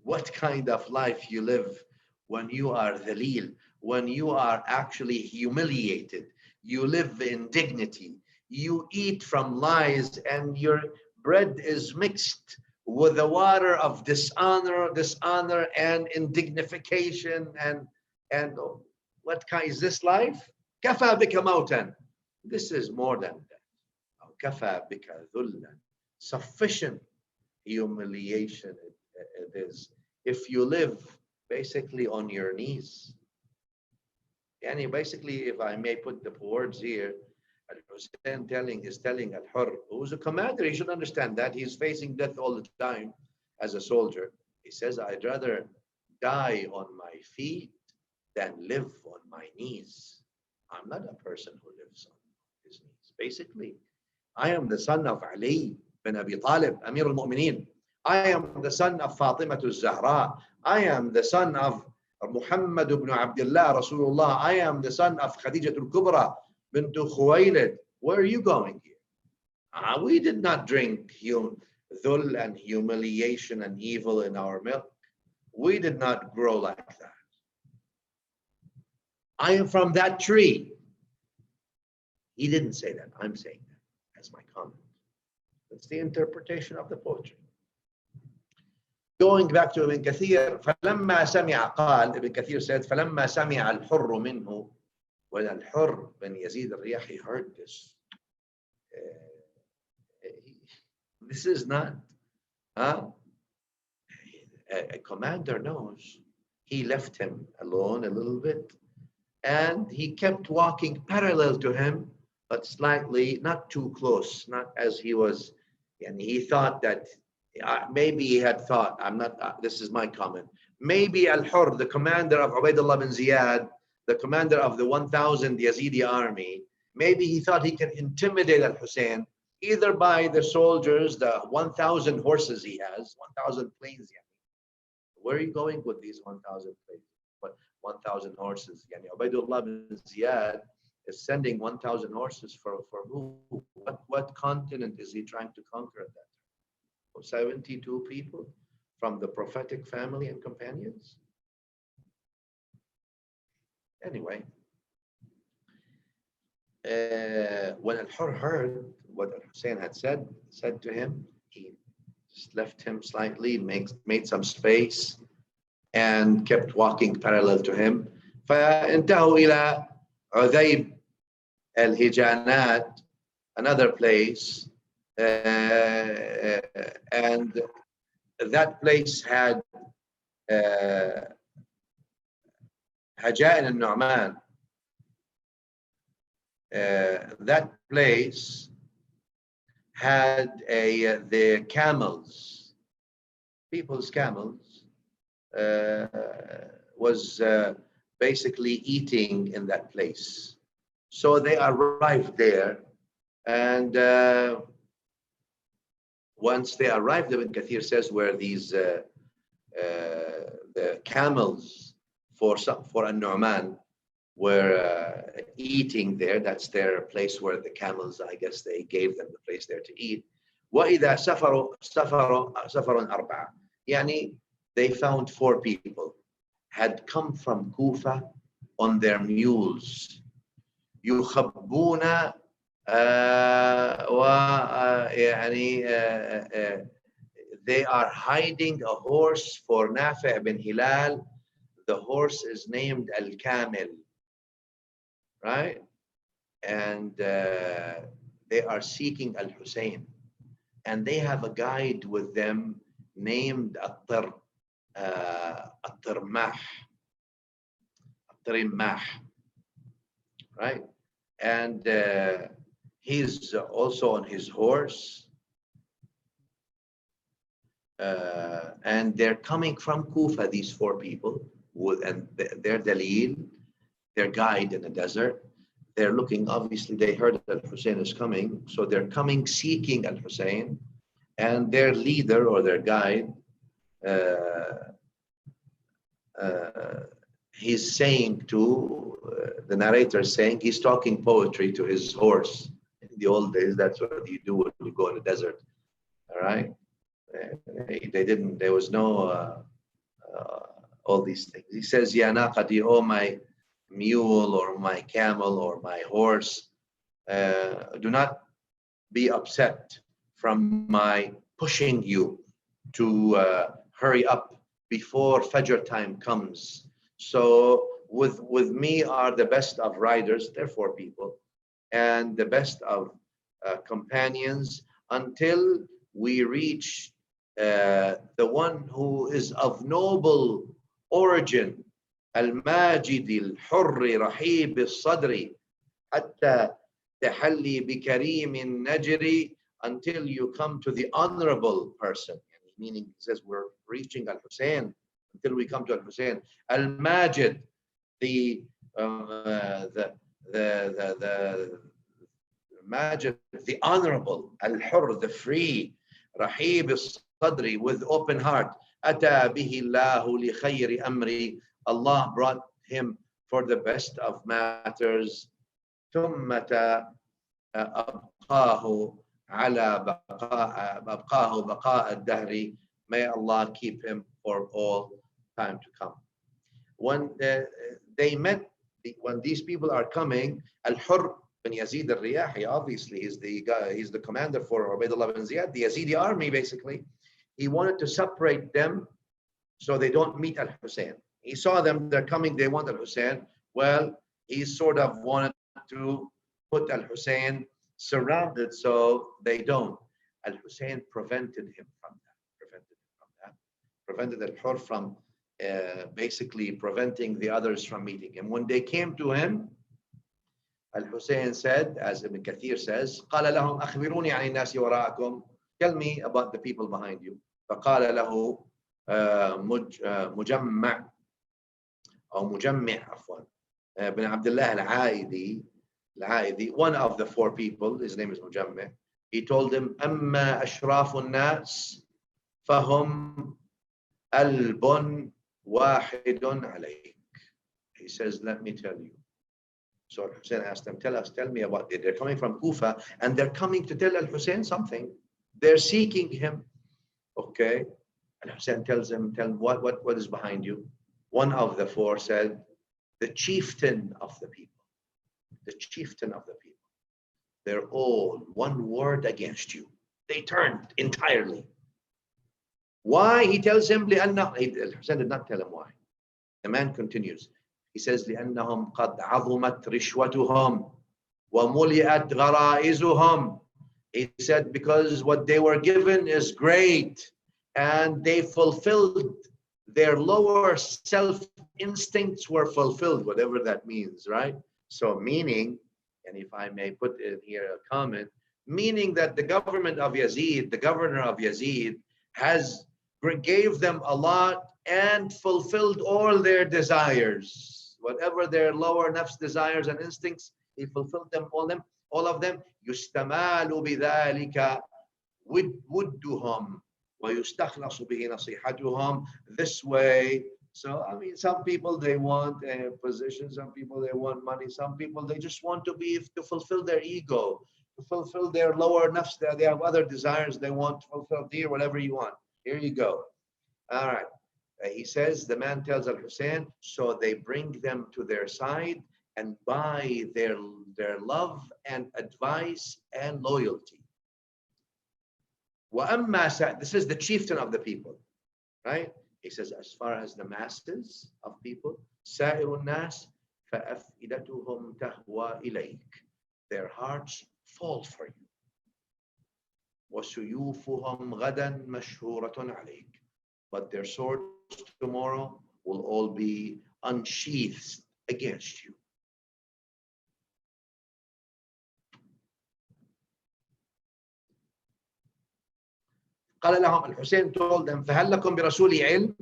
What kind of life you live when you are dhalil, when you are actually humiliated? You live in dignity. You eat from lies, and your bread is mixed with the water of dishonor and indignification and what kind is this life? كَفَى بِكَ مَوْتًا. This is more than that. كَفَى بِكَ ذُلًّا. Sufficient humiliation it is if you live basically on your knees. And basically, if I may put the words here, Hussein is telling Al-Hurr, who's a commander, he should understand that he's facing death all the time as a soldier. He says, I'd rather die on my feet than live on my knees. I'm not a person who lives on his knees. Basically, I am the son of Ali bin Abi Talib, Amir al-Mu'mineen. I am the son of Fatima al-Zahra. I am the son of Muhammad ibn Abdullah Rasulullah. I am the son of Khadijah al-Kubra bint Khuwaylid. Where are you going here? We did not drink dhul and humiliation and evil in our milk. We did not grow like that. I am from that tree. He didn't say that. I'm saying that as my comment. That's the interpretation of the poetry. Going back to Ibn Kathir, فَلَمَّا سَمِعَ قال, Ibn Kathir said, فَلَمَّا سَمِعَ الْحُرُّ مِنْهُ. When Al-Hurr bin Yazid al-Riyahi heard this, this is not, a commander knows. He left him alone a little bit, and he kept walking parallel to him, but slightly, not too close, not as he was, and he thought that, maybe he had thought, this is my comment, maybe Al-Hurr, the commander of Ubaydullah bin Ziyad, the commander of the 1,000 Yazidi army, maybe he thought he can intimidate Al-Hussein either by the soldiers, the 1,000 horses he has, 1,000 planes. Where are you going with these 1,000 planes? What 1,000 horses? Ubaydullah bin Ziyad is sending 1,000 horses for who? What continent is he trying to conquer at that time? 72 people from the prophetic family and companions? Anyway, when Al-Hurr heard what Hussein had said to him, he just left him slightly, made some space, and kept walking parallel to him. فانتهوا إلى عذيب الهجانات, another place, and that place had Hajain al-Nu'man. That place had the camels, people's camels, was basically eating in that place. So they arrived there, and once they arrived, Ibn Kathir says, where these the camels for An-Nu'man were eating there. That's their place where the camels, I guess they gave them the place there to eat. وَإِذَا سَفَرٌ أَرْبَعَةٌ. Yani, they found 4 people had come from Kufa on their mules. يُخَبُّونَ they are hiding a horse for Nafi' bin Hilal. The horse is named Al-Kamil, right? And they are seeking Al-Hussein. And they have a guide with them named At-Tirmah, right? And he's also on his horse. And they're coming from Kufa, these 4 people, and their Dalil, their guide in the desert. They're looking, obviously, they heard that Hussein is coming, so they're coming seeking Al-Hussein, and their leader or their guide, he's saying to, the narrator is saying, he's talking poetry to his horse. In the old days, that's what you do when you go in the desert, all right? There was no all these things. He says, Ya naqati, oh my mule or my camel or my horse, do not be upset from my pushing you to hurry up before Fajr time comes. So with me are the best of riders, they're 4 people, and the best of companions, until we reach the one who is of noble origin, Al-Majid Al-Hurri Rahib Al-Sadri, Hatta Tahalli Bikarim Najri, until you come to the honorable person. Meaning, he says, we're reaching Al-Hussein until we come to Al-Hussein. Al-Majid, the Majid, the honorable, Al-Hurr, the free, Rahib Al-Sadri, with open heart. Ata bihi Allahu li khayri amri. Allah brought him for the best of matters. Thummata abqahu ala abqahu baqa ad-dahri. May Allah keep him for all time to come. When they met, when these people are coming, Al-Hurr bin Yazid al-Riyahi, obviously is the guy, he's the commander for Ubaydullah bin Ziyad, the Yazidi army basically. He wanted to separate them so they don't meet Al-Hussein. He saw them, they're coming, they want Al-Hussein. Well, he sort of wanted to put Al-Hussein surrounded so they don't. Al-Hussein prevented him from that, prevented Al-Hurr from basically preventing the others from meeting him. When they came to him, Al-Hussein said, as Ibn Kathir says, قال لهم أخبروني عن الناس وراءكم. Tell me about the people behind you. فقال له مجمع أو مجمع عفوا بن عبد الله العائدي, one of the 4 people, his name is مجمع. He told him, أما أشراف الناس فهم قلب واحد عليك. He says, let me tell you. So Al-Hussein asked them, tell me about it. They're coming from Kufa and they're coming to tell Al-Hussein something. They're seeking him. Okay. Al-Hussein tells him, what is behind you? One of the 4 said, the chieftain of the people. The chieftain of the people. They're all one word against you. They turned entirely. Why? He tells him, Al-Hussein did not tell him why. The man continues. He says, لأنهم قد عظمت رشوتهم وملئت غرائزهم. He said, because what they were given is great and they fulfilled their lower self instincts were fulfilled, whatever that means, right? So meaning, and if I may put in here a comment, meaning that the government of Yazid, the governor of Yazid, gave them a lot and fulfilled all their desires. whatever their lower nafs desires and instincts, he fulfilled them, all of them. يستمال بذلك ودهم ويستخلص به نصيحتهم. This way, so I mean, some people they want a position, some people they want money, some people they just want to fulfill their ego, to fulfill their lower nafs. They have other desires they want to fulfill. Here, whatever you want, here you go. All right. He says, the man tells Al-Hussein, so they bring them to their side and buy their love and advice and loyalty. This is the chieftain of the people, right? He says, as far as the masses of people, سائر الناس فأفئدتهم تهوى إليك. Their hearts fall for you. وسيوفهم غدا مشهورة عليك. But their swords tomorrow will all be unsheathed against you. قال لهم Al-Hussein told them فهل لكم برسول علم.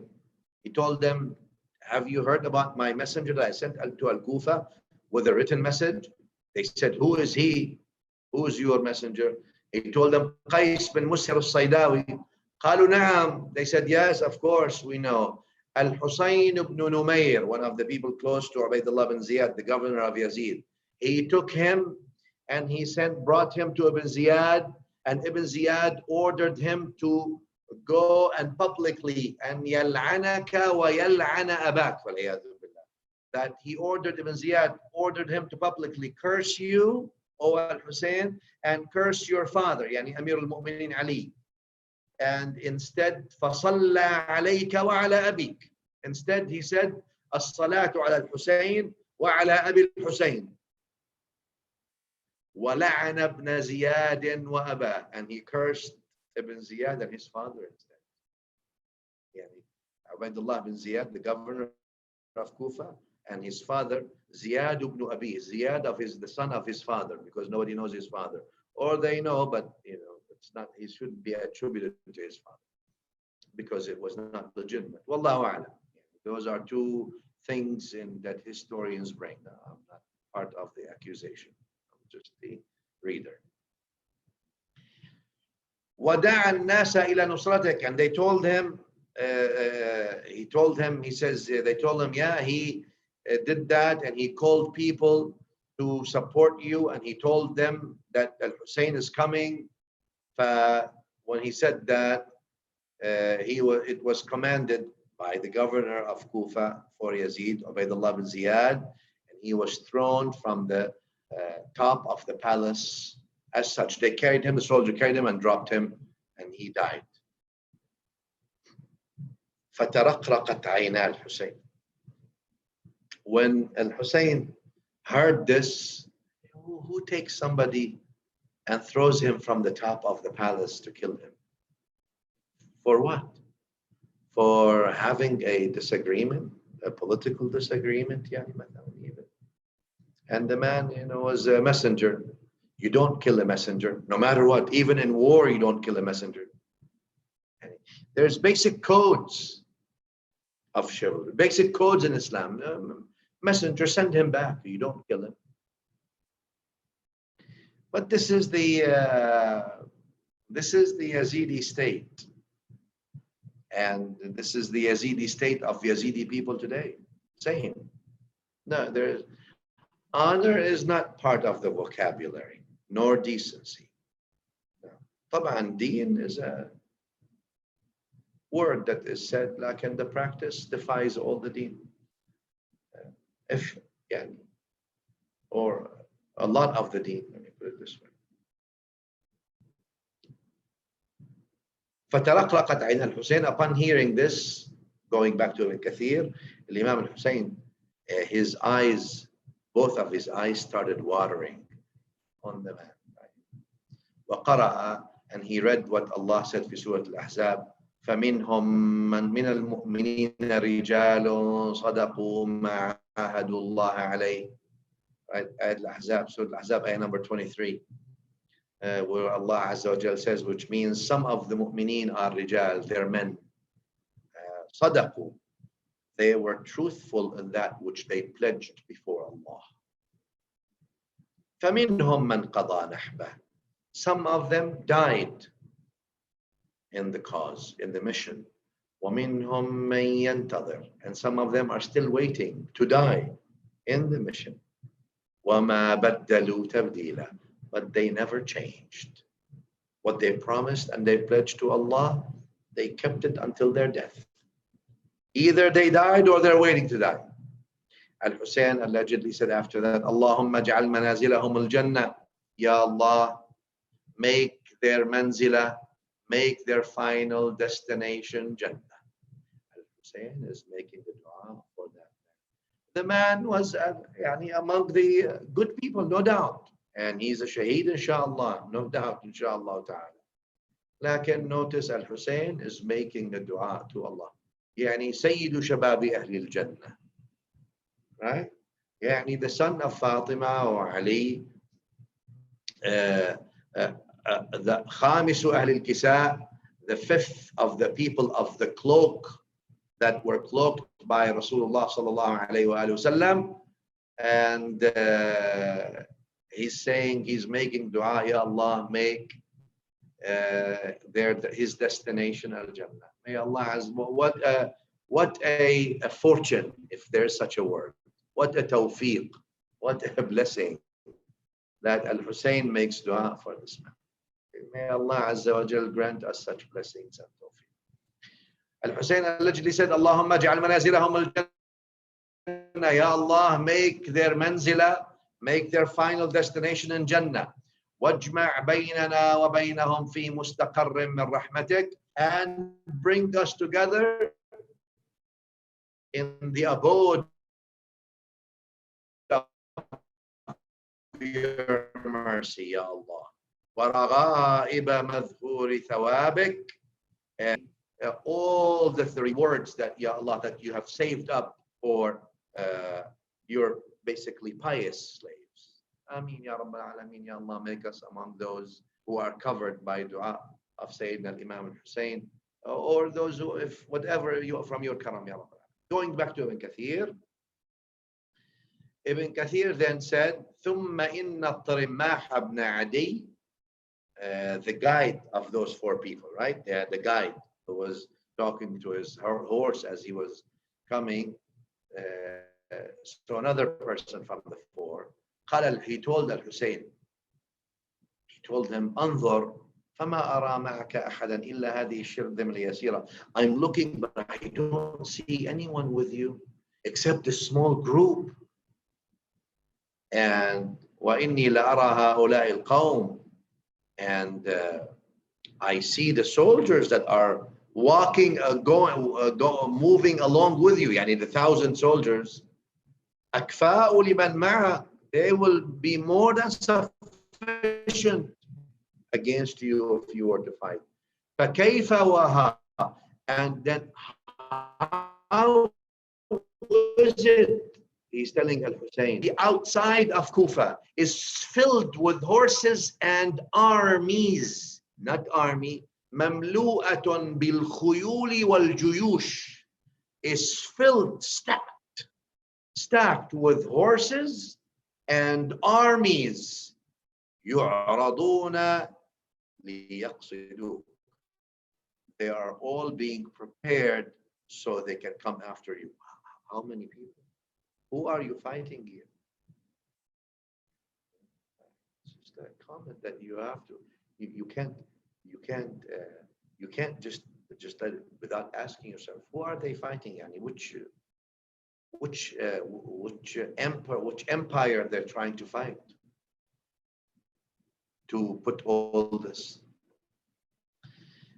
He told them, have you heard about my messenger that I sent to Al-Kufa with a written message? They said, who is he? Who is your messenger? He told them, Qais bin Musir al-Saydawi. قالوا نعم. They said, yes, of course, we know. Al-Hussain ibn Numayr, one of the people close to Ubaydullah bin Ziyad, the governor of Yazid. He took him and he brought him to Ibn Ziyad, and Ibn Ziyad ordered him to go and publicly, and يَلْعَنَكَ وَيَلْعَنَ أَبَاكَ وَالْعِيَاذُ بِاللَّهِ. That he ordered, Ibn Ziyad ordered him to publicly curse you, O Al-Hussein, and curse your father, يعني Amir al-Mu'minin Ali. And instead, فَصَلَّى عَلَيْكَ وَعَلَى أَبِيكَ. Instead, he said, الصلاة على الحسين وعلى أبي الحسين. وَلَعَنَ ابْنَ زِيَادٍ وَأَبَاهُ. And he cursed Ibn Ziyad and his father instead. Yani, Ubaydullah bin Ziyad, the governor of Kufa, and his father, Ziyad ibn Abi, Ziyad the son of his father, because nobody knows his father. Or they know, but it's not, he shouldn't be attributed to his father because it was not legitimate. Wallahu a'lam. Those are two things that historians bring. I'm not part of the accusation. I'm just the reader. وَدَعَ النَّاسَ إِلَى نُصْرَتِكَ. And they told him, they told him, yeah, he did that, and he called people to support you, and he told them that Al-Hussein is coming. When he said that, it was commanded by the governor of Kufa for Yazid, Ubaydullah bin Ziyad, and he was thrown from the top of the palace. As such, they carried him, the soldier carried him and dropped him, and he died. فَتَرَقْرَقَتْ عَيْنَا الْحُسَيْنِ. When Al-Hussein heard this, who takes somebody and throws him from the top of the palace to kill him? For what? For having a disagreement, a political disagreement? Yeah, and the man, was a messenger. You don't kill a messenger, no matter what. Even in war, you don't kill a messenger. There's basic codes of chivalry, basic codes in Islam. Messenger, send him back. You don't kill him. But this is the Yazidi state, and this is the Yazidi state of Yazidi people today. Same. No, honor is not part of the vocabulary, nor decency. طبعا deen is a word that is said, like in the practice, defies all the deen. Or a lot of the deen, let me put it this way. فَتَرَقْرَقَتْ عَيْنَ الْحُسَيْنِ. Upon hearing this, going back to Kathir, Imam Hussain, his eyes, both of his eyes started watering on the man. وَقَرَأَ, and he read what Allah said in Surah Al-Ahzab, فَمِنْهُمْ مِنَ الْمُؤْمِنِينَ رِجَالٌ صَدَقُوا مَا عَاهَدُوا اللَّهَ عَلَيْهِ. Right, Al-Ahzab, Surah Al-Ahzab, ayah number 23. Where Allah Azza wa Jal says, which means some of the mu'mineen are rijal, they're men. Sadaqu, They were truthful in that which they pledged before Allah. فَمِنْهُمْ مَنْ قَضَى نَحْبَهُ. Some of them died in the cause, in the mission. وَمِنْهُمْ مَنْ يَنْتَظِرُ. And some of them are still waiting to die in the mission. وَمَا بَدَّلُوا تَبْدِيلًا. But they never changed. What they promised and they pledged to Allah, they kept it until their death. Either they died or they're waiting to die. Al-Hussain allegedly said after that, Allahumma ja'al manazilahum al-jannah. Ya Allah, make their manzila, make their final destination Jannah. Al-Hussain is making the dua for that. The man was among the good people, no doubt. And he's a shaheed, inshallah, no doubt, inshallah ta'ala. Lakin notice Al-Hussain is making a dua to Allah. يعني سيد شباب أهل الجنة. Right? يعني the son of Fatima or Ali, the خامس أهل الكساء, the fifth of the people of the cloak that were cloaked by Rasulullah sallallahu alayhi wa sallam. And he's saying, he's making dua, Ya Allah, make his destination al-Jannah. May Allah has, what a fortune, if there's such a word. What a tawfiq, what a blessing that Al-Hussain makes dua for this man. May Allah Azza wa Jal grant us such blessings and tawfiq. Al-Hussain allegedly said, Allahumma ja'al manazilahum al-Jannah. Ya Allah, make their manzila, make their final destination in Jannah. وَاجْمَعْ بَيْنَنَا وَبَيْنَهُمْ فِي مُسْتَقَرٍ مِّن رَحْمَتِكَ. And bring us together in the abode of your mercy, Ya Allah. وَرَغَائِبَ مَذْهُورِ ثَوَابِكَ. And all the rewards that, Ya Allah, that you have saved up for your basically pious slaves. Ameen Ya Rabbal Alameen. Ya Allah, make us among those who are covered by dua of Sayyidina Imam Hussain, or those who, if whatever you from your karam, Ya Rabbal Alameen. Going back to Ibn Kathir. Ibn Kathir then said, ثُمَّ إِنَّ الطَّرِمَّاحَ بْنَ عَدِيٍّ, the guide of those four people, right? The guide who was talking to his horse as he was coming. So another person from the four, he told Al-Hussain, he told him, أنظر فما أرى معك أحدا إلا هذه الشرذمة اليسيرة. I'm looking, but I don't see anyone with you except a small group. And وإني لأرى هؤلاء القوم. And I see the soldiers that are walking, moving along with you. يعني the 1,000 soldiers. أكفاء لمن معه. They will be more than sufficient against you if you were to fight. فكيف وها. And then how is it? He's telling Al-Hussain, the outside of Kufa is filled with horses and armies, not army. مملوءة بالخيول والجيوش, is filled, stacked with horses and armies. يعرضون ليقصدوك. They are all being prepared so they can come after you. How many people? Who are you fighting here? It's just a comment that you have to. You can't just without asking yourself, who are they fighting? Yani which empire they're trying to fight to put all this.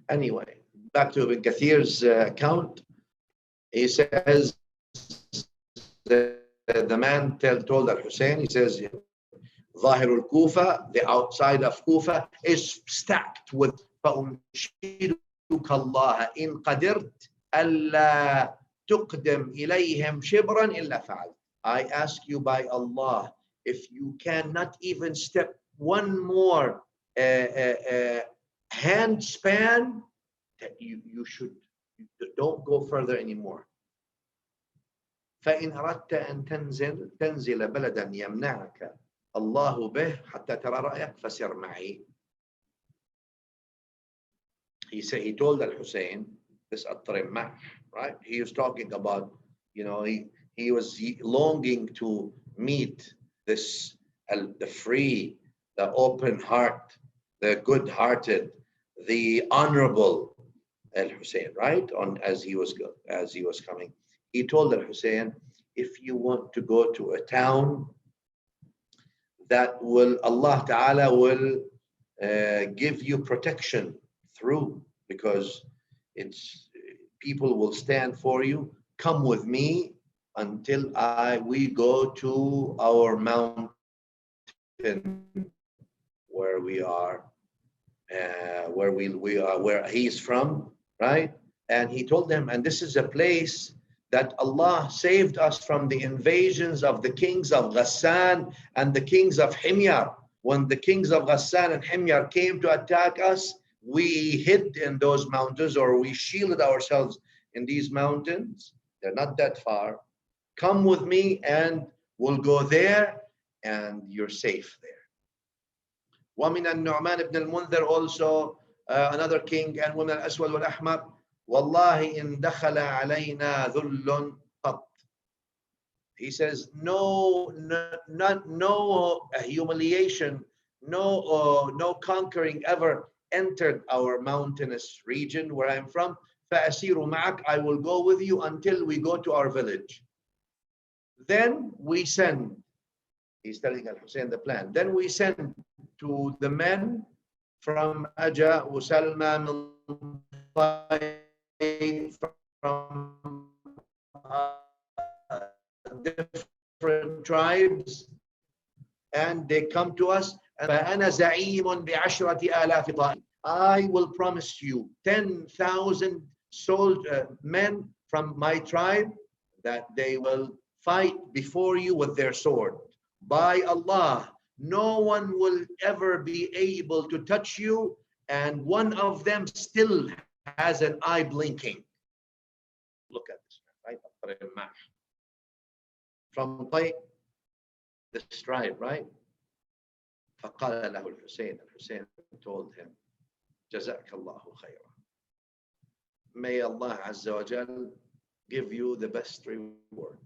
Anyway, back to Ibn Kathir's account. He says the man told Al-Hussain, he says, ظاهر الكوفة, the outside of Kufa, is stacked with فأنشدك الله إن قدرت ألا تقدم إليهم شبرا إلا فعلت. I ask you by Allah, if you cannot even step one more hand span, that you should don't go further anymore. فإن أردت أن تنزل بلدا يمنعك الله به حتى ترى رأيك فسر معي. He told Al-Hussein, this At-Tarimah, right? He was talking about, he was longing to meet this, the free, the open heart, the good-hearted, the honorable Al-Hussein, right? As he was coming, he told Al-Hussein, if you want to go to a town that Allah Ta'ala will give you protection through, because people will stand for you, come with me until we go to our mountain where we are, where he's from, right? And he told them, and this is a place that Allah saved us from the invasions of the kings of Ghassan and the kings of Himyar. When the kings of Ghassan and Himyar came to attack us, we hid in those mountains, or we shielded ourselves in these mountains. They're not that far. Come with me and we'll go there and you're safe there. ومن النعمان ibn al-Mundhir also, another king, and ومن الأسود والأحمر, والله إن دخل علينا ذل قط. He says, no humiliation, no conquering ever entered our mountainous region where I'm from. فأسير معك, I will go with you until we go to our village. Then we send, he's telling Al-Hussein the plan. Then we send to the men from Aja, Usalma, from different tribes, and they come to us. I will promise you 10,000 men from my tribe that they will fight before you with their sword. By Allah, no one will ever be able to touch you, and one of them still has an eye blinking. Look at this, right? From this tribe, right? فقال له الحسين, Hussein told him, جزاك الله خيرا. May Allah Azza wa Jal give you the best reward.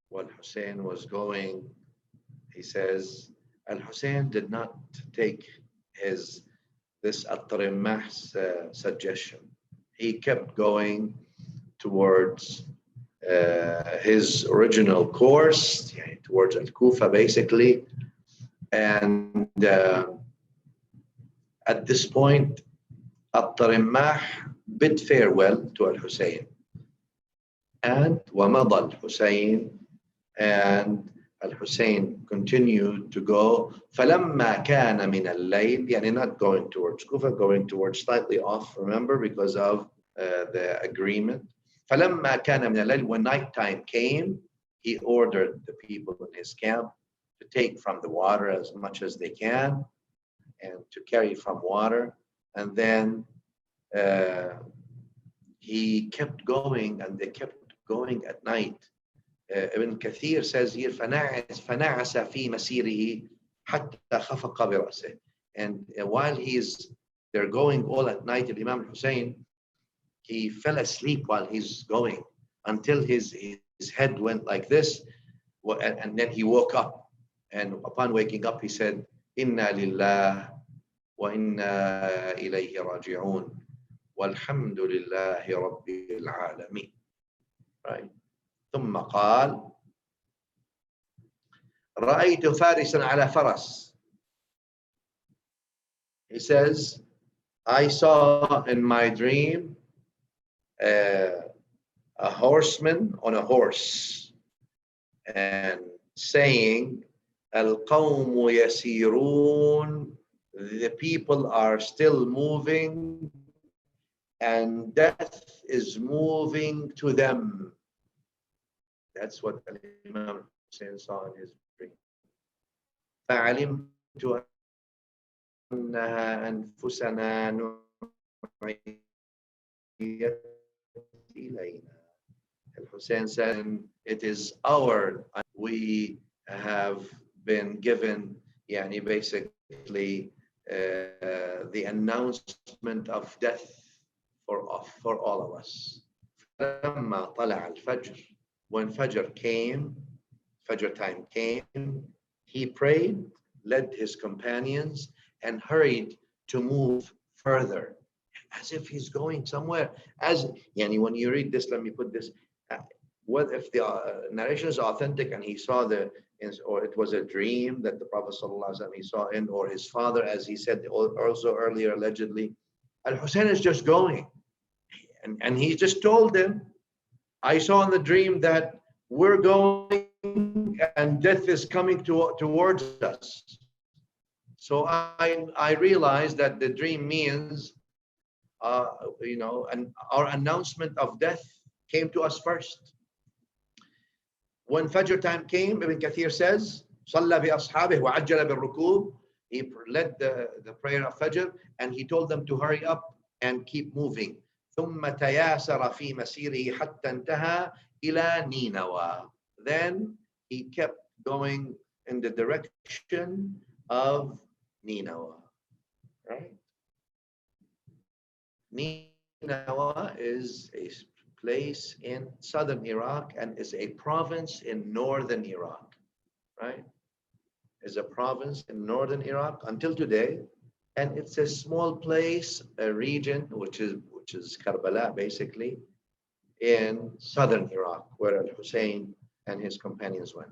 When Hussein was going, he says, Al-Hussein did not take this At-Tarimah's suggestion. He kept going towards his original course, towards Al-Kufa basically. And at this point, At-Tarimah bid farewell to Al-Hussein. And وَمَضَى الْحُسَيْنِ, and Al-Hussein continued to go. فَلَمَّا كَانَ مِنَ اللَّيْلِ, يعني not going towards Kufa, going towards slightly off, remember, because of the agreement. فَلَمَّا كَانَ مِنَ اللَّيْلِ, when nighttime came, he ordered the people in his camp to take from the water as much as they can and to carry from water. And then he kept going, and they kept going at night. Ibn Kathir says here, فَنَعَسَ فِي مَسِيرِهِ حَتَّى خَفَقَ بِرَأْسِهِ. And while they're going all at night, Imam Hussain, he fell asleep while he's going until his head went like this, and then he woke up. And upon waking up, he said, إِنَّا لِلَّهِ وَإِنَّا إِلَيْهِ رَاجِعُونَ وَالْحَمْدُ لِلَّهِ رَبِّ الْعَالَمِينَ. Right? ثم قال رأيت فارسا على فرس. He says, I saw in my dream a horseman on a horse, and saying, القوم يسيرون, the people are still moving and death is moving to them. That's what Imam Hussain saw in his dream. فعلمت أنها أنفسنا نعيت إلينا. Al-Hussein said, it is our, we have been given, yani basically, the announcement of death for all of us. فلما طلع الفجر, when Fajr came, Fajr time came, he prayed, led his companions, and hurried to move further, as if he's going somewhere. As yani, when you read this, let me put this. What if the narration is authentic and he saw or it was a dream that the Prophet ﷺ he saw in, or his father, as he said also earlier, allegedly, Al-Hussein is just going. And he just told them, I saw in the dream that we're going and death is coming towards us. So I realized that the dream means, and our announcement of death came to us first. When Fajr time came, Ibn Kathir says, صَلَّى بِأَصْحَابِهِ وَعَجَّلَ بِالرُّكُوبِ, he led the prayer of Fajr and he told them to hurry up and keep moving. ثُمَّ تَيَاسَرَ فِي مَسِيرِهِ حَتَّى انْتَهَى إِلَى نِينَوى. Then he kept going in the direction of Ninowy. Right? Ninowy is a place in southern Iraq and is a province in northern Iraq. Right? Is a province in northern Iraq until today, and it's a small place, a region which is Karbala basically, in southern Iraq, where Al-Hussein and his companions went.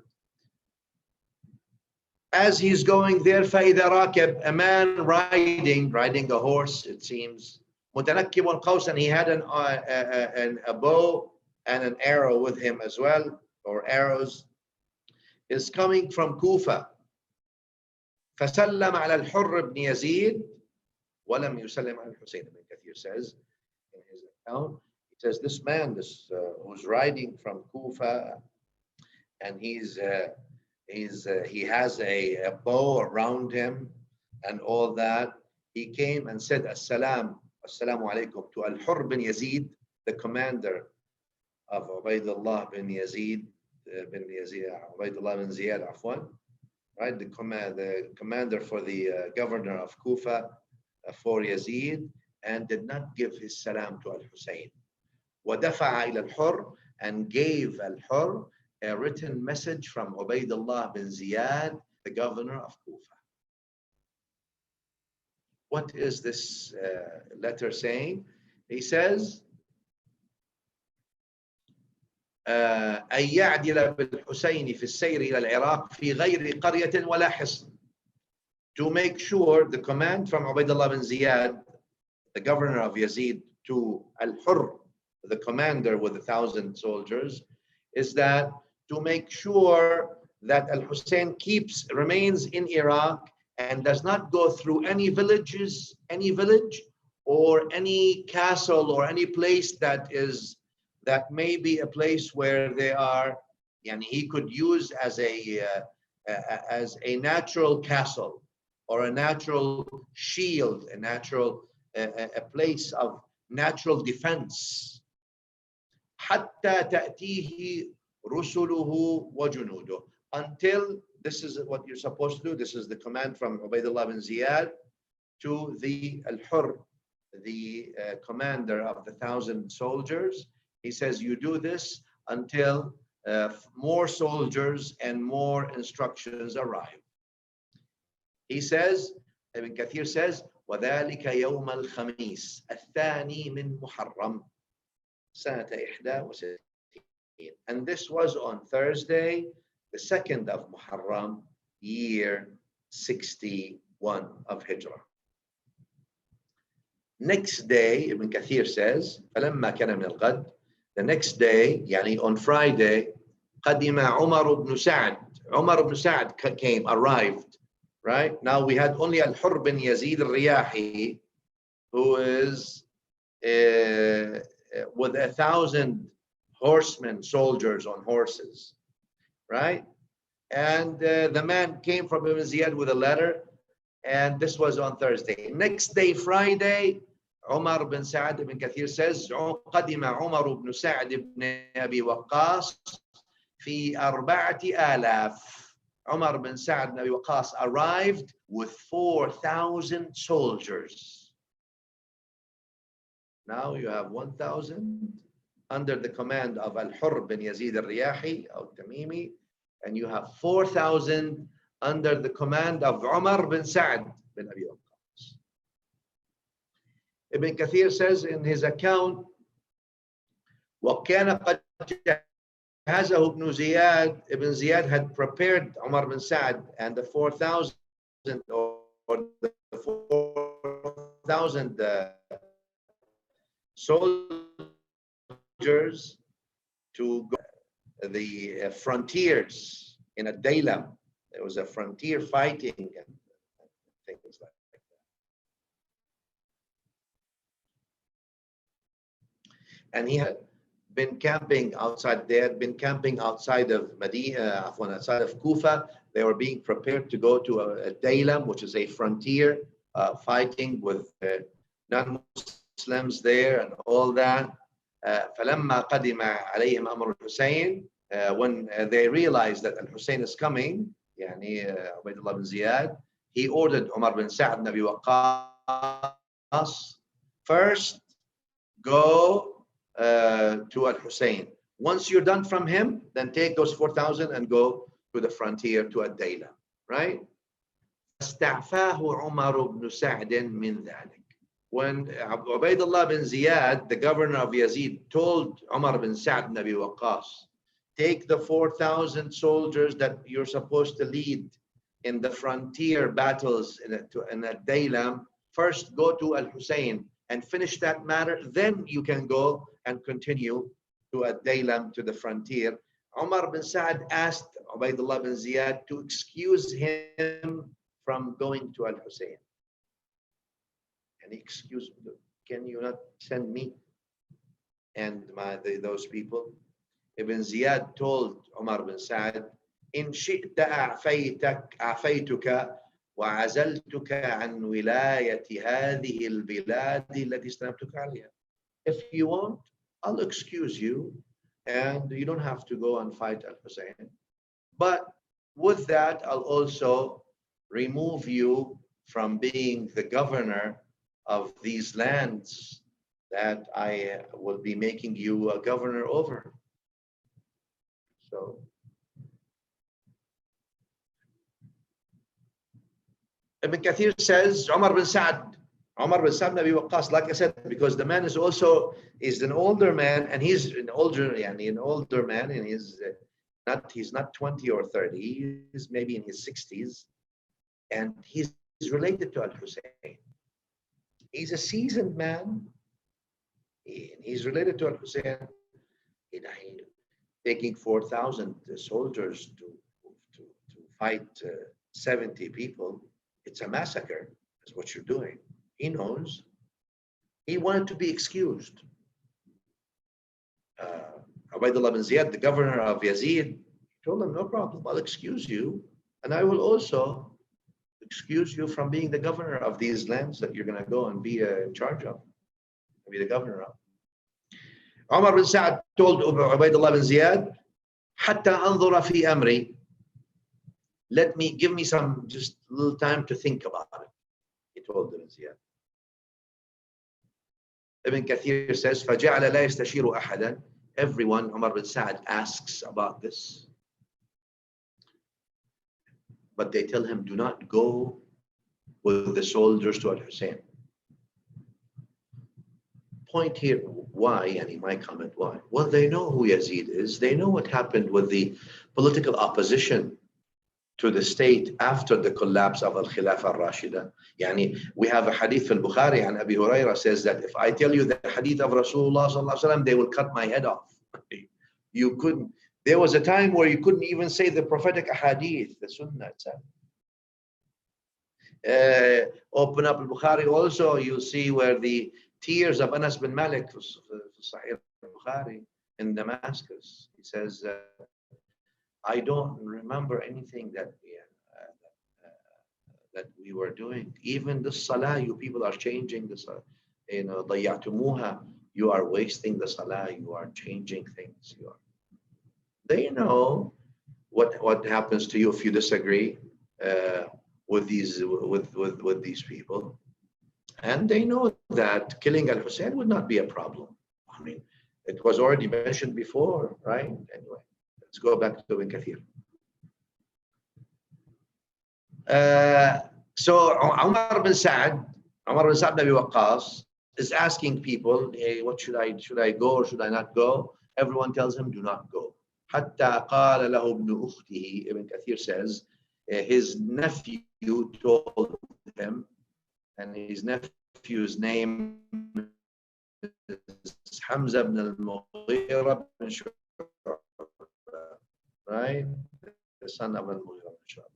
As he's going there, فَإِذَا رَاكَبْ, a man riding a horse, it seems, مُتَنَكِّبٌ قَوْسًا, and he had a bow and an arrow with him as well, or arrows, is coming from Kufa. فَسَلَّمَ عَلَى الْحُرِّ بْنِ يَزِيدٍ وَلَمْ يُسَلِّمْ عَلَى الْحُسَيْنِ. Ibn Kathir says in his account, he says this man, who's riding from Kufa, and he has a bow around him and all that. He came and said, Assalamu alaikum, to Al-Hurr bin Yazid, the commander of Ubaydullah bin Yazid, Ubaydullah bin Ziyad, afwan, right? The commander for the governor of Kufa for Yazid, and did not give his salam to Al-Hussein. وَدَفَعَ إِلَى الْحُرِّ, and gave Al-Hurr a written message from Ubaydullah bin Ziyad, the governor of Kufa. What is this letter saying? He says, أن يعدل بالحسين في السير إلى العراق في غير قرية ولا حصن. To make sure, the command from Ubaydullah bin Ziyad, the governor of Yazid, to Al-Hurr, the commander with 1,000 soldiers, is that to make sure that Al-Hussein remains in Iraq and does not go through any village or any castle or any place that may be a place where they are, and he could use as a natural castle or a natural shield, a place of natural defense. حتى تأتيه رسله وجنوده, until, this is what you're supposed to do. This is the command from Ubaydullah bin Ziyad to the Al-Hurr, the commander of the 1,000 soldiers. He says, you do this until more soldiers and more instructions arrive. He says, Ibn Kathir says, وَذَلِكَ يَوْمَ الْخَمِيسِ الثَّانِي مِنْ مُحَرَّمْ سَنَةَ 61. And this was on Thursday, the 2nd of Muharram, year 61 of Hijrah. Next day, Ibn Kathir says, فَلَمَّا كَانَ مِنَ الْغَدْ, the next day, yani on Friday, قَدِمَ عُمَرُ بْنُ سَعْدٍ. Umar ibn Sa'd arrived, right? Now we had only Al-Hurr bin Yazid al-Riyahi, who is with 1,000 horsemen, soldiers on horses, right? And the man came from Ibn Ziyad with a letter, and this was on Thursday. Next day, Friday, Umar bin Sa'd ibn Kathir says, قدم عمر بن سعد بن أبي وقاص في 4,000. Umar bin Sa'd ibn Abi Waqqas arrived with 4,000 soldiers. Now you have 1,000 under the command of Al-Hurr bin Yazid al-Riyahi or Tamimi, and you have 4,000 under the command of Umar bin Sa'd bin Abi Waqqas. Ibn Kathir says in his account, وَكَانَ قَدْ جهزه ابن زياد. Ibn Ziyad had prepared Umar bin Sa'd and the 4,000 or the 4,000 soldiers to go the frontiers in a Daylam. There was a frontier fighting and things like that. And he had been camping outside. They had been camping outside of Medina, outside of Kufa. They were being prepared to go to a Daylam, which is a frontier fighting with non-Muslims there and all that. فلما قدم عليهم أمر الحسين, when they realized that Al-Hussein is coming, يعني Ubaydullah bin Ziyad, he ordered Umar bin Sa'd bin Abi Waqqas, first go to Al-Hussein. Once you're done from him, then take those 4,000 and go to the frontier to Ad-Dayla, right? فاستعفاه عمر بن سعد من ذلك. When Ubaydullah bin Ziyad, the governor of Yazid, told Umar bin Sa'd bin Abi Waqqas, take the 4,000 soldiers that you're supposed to lead in the frontier battles in Ad-Daylam, first go to Al-Hussein and finish that matter, then you can go and continue to Ad-Daylam, to the frontier. Umar bin Sa'd asked Ubaydullah bin Ziyad to excuse him from going to Al-Hussein. And he excused him, can you not send me and those people? Ibn Ziyad told Umar bin Sa'd, إن شئت أعفيتك وعزلتك عن ولاية هذه البلاد التي استلمتك عليها. If you want, I'll excuse you and you don't have to go and fight Al-Hussein. But with that, I'll also remove you from being the governor of these lands that I will be making you a governor over. So Ibn Kathir says Umar bin Sa'd bin Abi Waqqas, like I said, because the man is also an older man, and he's an older man, and he's not 20 or 30, he's maybe in his 60s, and he's related to Al-Hussein. He's a seasoned man. He's related to Al-Hussein. Taking 4,000 soldiers to fight 70 people, it's a massacre. That's what you're doing. He knows. He wanted to be excused. Ubaydullah bin Ziyad, the governor of Yazid, told him, no problem, I'll excuse you, and I will also excuse you from being the governor of these lands that you're going to go and be in charge of, be the governor of. Umar bin Sa'd told Ubaydullah bin Ziyad, حتى أنظر في أمري, give me some just little time to think about it. He told Ibn Ziyad. Ibn Kathir says, فجعل لا يستشير أحدا. Everyone, Umar bin Sa'd asks about this, but they tell him, do not go with the soldiers to Al-Hussein. Point here, why, and my comment, why? Well, they know who Yazid is. They know what happened with the political opposition to the state after the collapse of Al-Khilafah al-Rashida. Yani, we have a hadith in Bukhari, and Abi Hurairah says that if I tell you the hadith of Rasulullah sallallahu alaihi wasallam, they will cut my head off. You couldn't. There was a time where you couldn't even say the prophetic hadith, the Sunnah itself. Open up Al-Bukhari also, you'll see where the tears of Anas bin Malik, Sahih Bukhari, in Damascus. He says, I don't remember anything that we were doing. Even the salah, you people are changing the salah. ضيعتموها. You are wasting the salah. You are changing things. They know what happens to you if you disagree with these people, and they know that killing Al-Hussein would not be a problem. I mean, it was already mentioned before, right? Anyway, let's go back to Ibn Kathir. So Umar bin Sa'd bin Abi Waqqas is asking people, hey, what should I go or should I not go? Everyone tells him, do not go. حتى قال له ابن أخته, Ibn Kathir says, his nephew told him, and his nephew's name is Hamza ibn al-Mughira bin Shu'bah, right? The son of al-Mughira bin Shu'bah.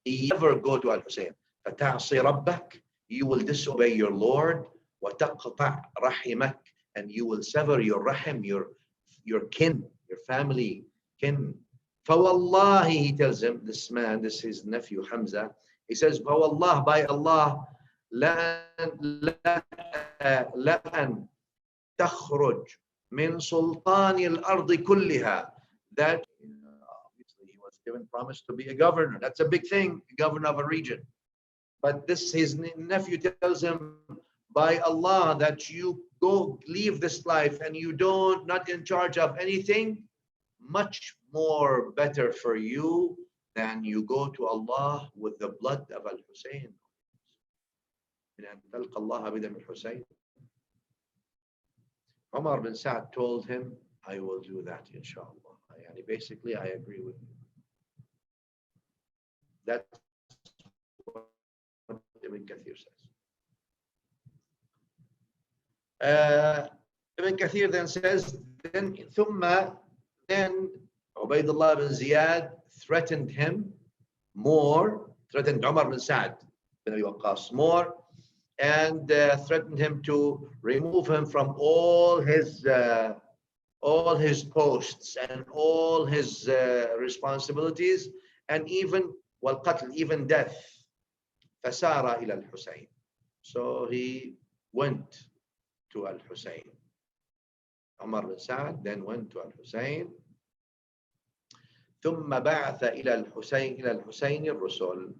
You never go to Al-Hussein. فَتَعْصِي رَبَّكَ, you will disobey your Lord. وَتَقْطَعْ رَحِمَكَ, and you will sever your rahim, your kin, your family kin. فَوَاللَّهِ, he tells him, this man, this is his nephew Hamza, he says, فَوَاللَّهِ, by Allah, لَأَنْ تَخْرُجْ مِنْ سُلْطَانِ الْأَرْضِ كُلِّهَا, that obviously he was given promise to be a governor. That's a big thing, a governor of a region. But this, his nephew tells him, by Allah, that you go leave this life and you not in charge of anything, much more better for you than you go to Allah with the blood of Al-Hussein. Umar bin Sa'd told him, I will do that, inshallah. Yani basically, I agree with you. That's what Ibn Kathir says. Ibn Kathir then says, then Ubaydullah bin Ziyad threatened him more, threatened Umar bin Sa'd bin Abi Waqqas more, and threatened him to remove him from all his posts and all his responsibilities, and even والقتل, even death. فسار إلى الحسين. So he went to Al-Hussein. Umar bin Sa'd then went to Al-Hussein. ثم بعث إلى الحسين الرسل.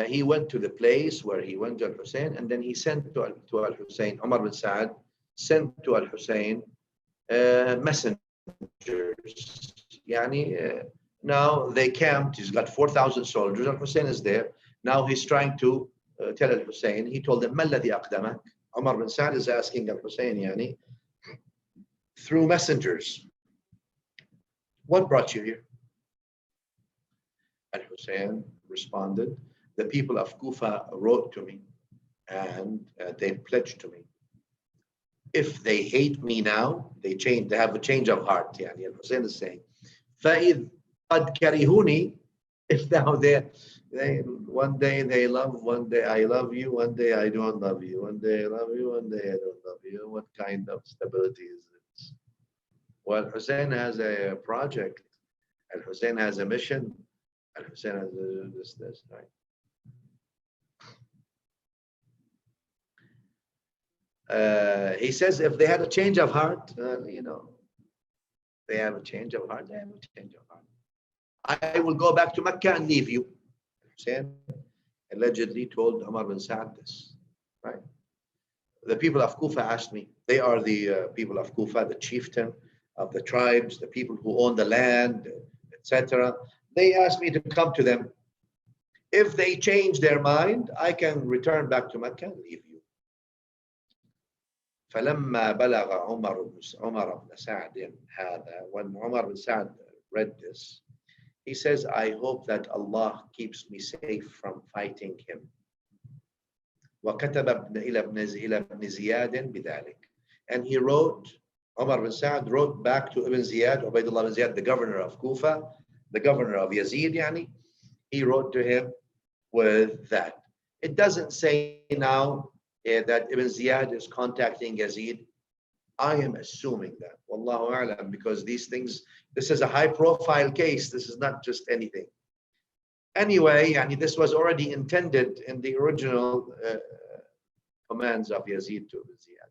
He went to the place where he went to Al-Hussein, and then he sent to Al-Hussein. Umar bin Sa'd sent to Al-Hussein messengers. Now they camped. He's got 4,000 soldiers. Al-Hussein is there. Now he's trying to tell Al-Hussein. He told him, ما الذي أقدمك? Umar bin Sa'd is asking Al-Hussein, through messengers, what brought you here? Al-Hussein responded, the people of Kufa wrote to me and they pledged to me. If they hate me now, they have a change of heart. Al-Hussein is saying, فَإِذْ قَدْ كَرِهُونِي, if now they one day they love, one day I love you, one day I don't love you, one day I love you, one day I don't love you. What kind of stability is this? Well, Hussein has a project, and Hussein has a mission, and Hussein has this, right? He says if they had a change of heart, they have a change of heart, they have a change of heart. I will go back to Mecca and leave you. Hussein allegedly told Umar bin Sa'd this, right? The people of Kufa asked me, they are the people of Kufa, the chieftain of the tribes, the people who own the land, etc. They asked me to come to them. If they change their mind, I can return back to Mecca and leave you. فلما بلغ عمر بن سعد هذا, when Umar bin Sa'd read this, he says, I hope that Allah keeps me safe from fighting him. وكتب إلى ابن زياد بذلك. And he wrote, Umar bin Sa'd wrote back to Ibn Ziyad, Ubaydullah bin Ziyad, the governor of Kufa, the governor of Yazid, he wrote to him with that. It doesn't say now that Ibn Ziyad is contacting Yazid. I am assuming that, Wallahu a'lam, because these things, this is a high profile case. This is not just anything. Anyway, this was already intended in the original commands of Yazid to Ziyad.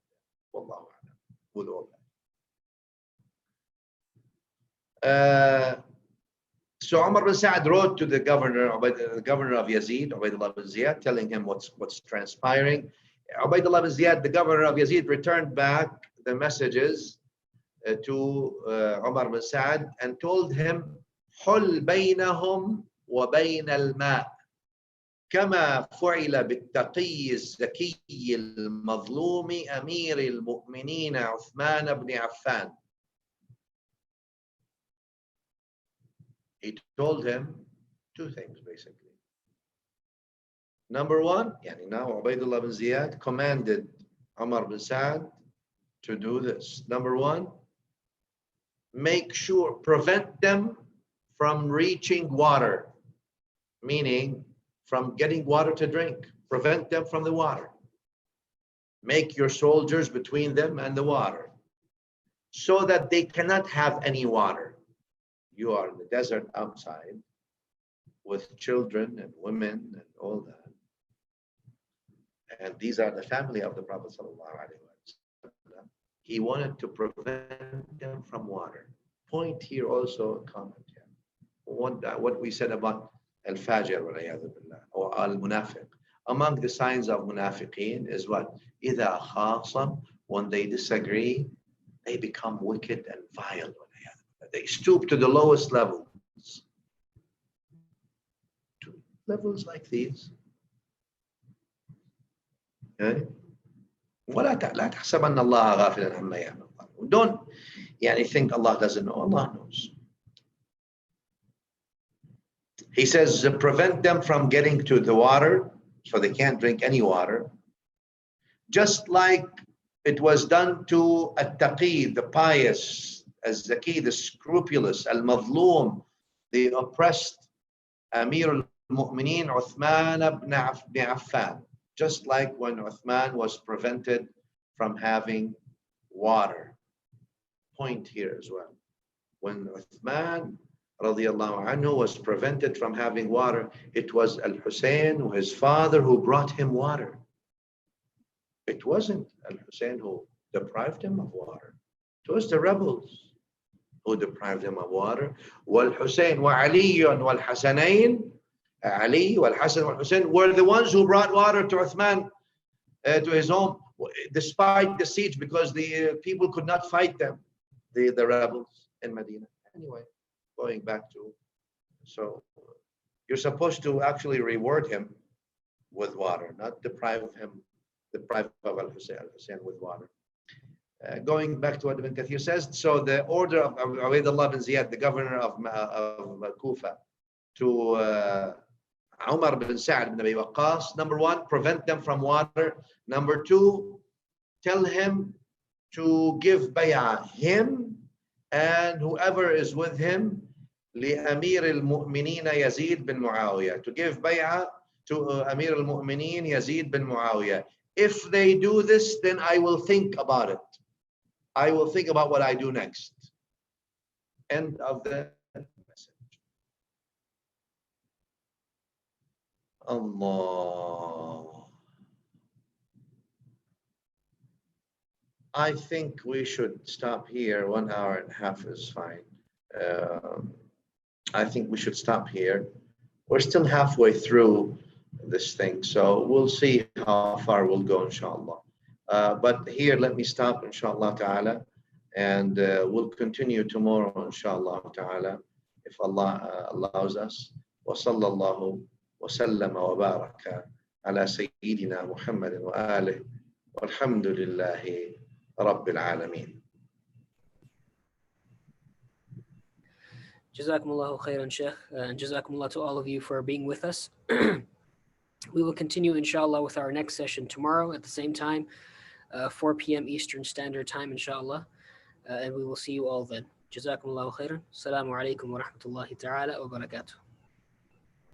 Wallahu a'lam with all that. So Umar bin Sa'd wrote to the governor of Yazid, Ubaydullah bin Ziyad, telling him what's transpiring. Ubaydullah bin Ziyad, the governor of Yazid, returned back the messages to Umar bin Sa'd and told him, حل بينهم وبين الماء كما فعل بالتقي الزكي المظلوم أمير المؤمنين عثمان بن عفان. He told him two things basically. Number one, now Ubaydullah bin Ziyad commanded Umar bin Sa'd to do this. Number one, make sure, prevent them from reaching water, meaning from getting water to drink. Prevent them from the water. Make your soldiers between them and the water so that they cannot have any water. You are in the desert outside with children and women and all that. And these are the family of the Prophet ﷺ. He wanted to prevent them from water. Point here also, a comment here. What we said about al-fajr or al-munafiq. Among the signs of munafiqeen is what? إِذَا خَاصَمْ, when they disagree, they become wicked and vile. They stoop to the lowest levels. To levels like these. Okay? ولا تحسبن الله غافلا عما يعمل. Don't think Allah doesn't know. Allah knows. He says, prevent them from getting to the water, so they can't drink any water. Just like it was done to At-Taqi, the pious, Al-Zaki, the scrupulous, Al-Mazlum, the oppressed, Amir al-Mu'mineen, Uthman ibn Affan. Just like when Uthman was prevented from having water. Point here as well. When Uthman radiallahu anhu was prevented from having water, it was Al-Hussein, his father, who brought him water. It wasn't Al-Hussein who deprived him of water. It was the rebels who deprived him of water. Wal-Hussein wa Ali wal-Hasanayn, Ali wal-Hasan wal-Hussein were the ones who brought water to Uthman, to his home, despite the siege, because the people could not fight them, the rebels in Medina. Anyway, going back to, so you're supposed to actually reward him with water, not deprive of Al-Hussein with water. Going back to what Ibn Kathir says, so the order of Ubaydullah bin Ziyad, the governor of Kufa, to Umar bin Sa'd bin Abi Waqqas, number one, prevent them from water. Number two, tell him to give bay'ah, him and whoever is with him, لأمير المؤمنين يزيد بن معاوية, to give bay'ah to Amir al-Mu'mineen Yazid bin Muawiyah. If they do this, then I will think about it. I will think about what I do next. End of the message. Allah. I think we should stop here. 1 hour and a half is fine. I think we should stop here. We're still halfway through this thing, so we'll see how far we'll go, inshallah. But here, let me stop, inshallah ta'ala, and we'll continue tomorrow, inshallah ta'ala, if Allah allows us. Wa sallallahu wa sallama wa baraka ala sayyidina Muhammadin wa alihi walhamdulillahi rabbil alameen. Jazakumullahu khairan, Shaykh, and jazakumullah to all of you for being with us. We will continue, inshallah, with our next session tomorrow at the same time, 4 p.m. Eastern Standard Time, inshallah, and we will see you all then. Jazakumullahu khairan. Assalamu alaikum wa rahmatullahi ta'ala wa barakatuh.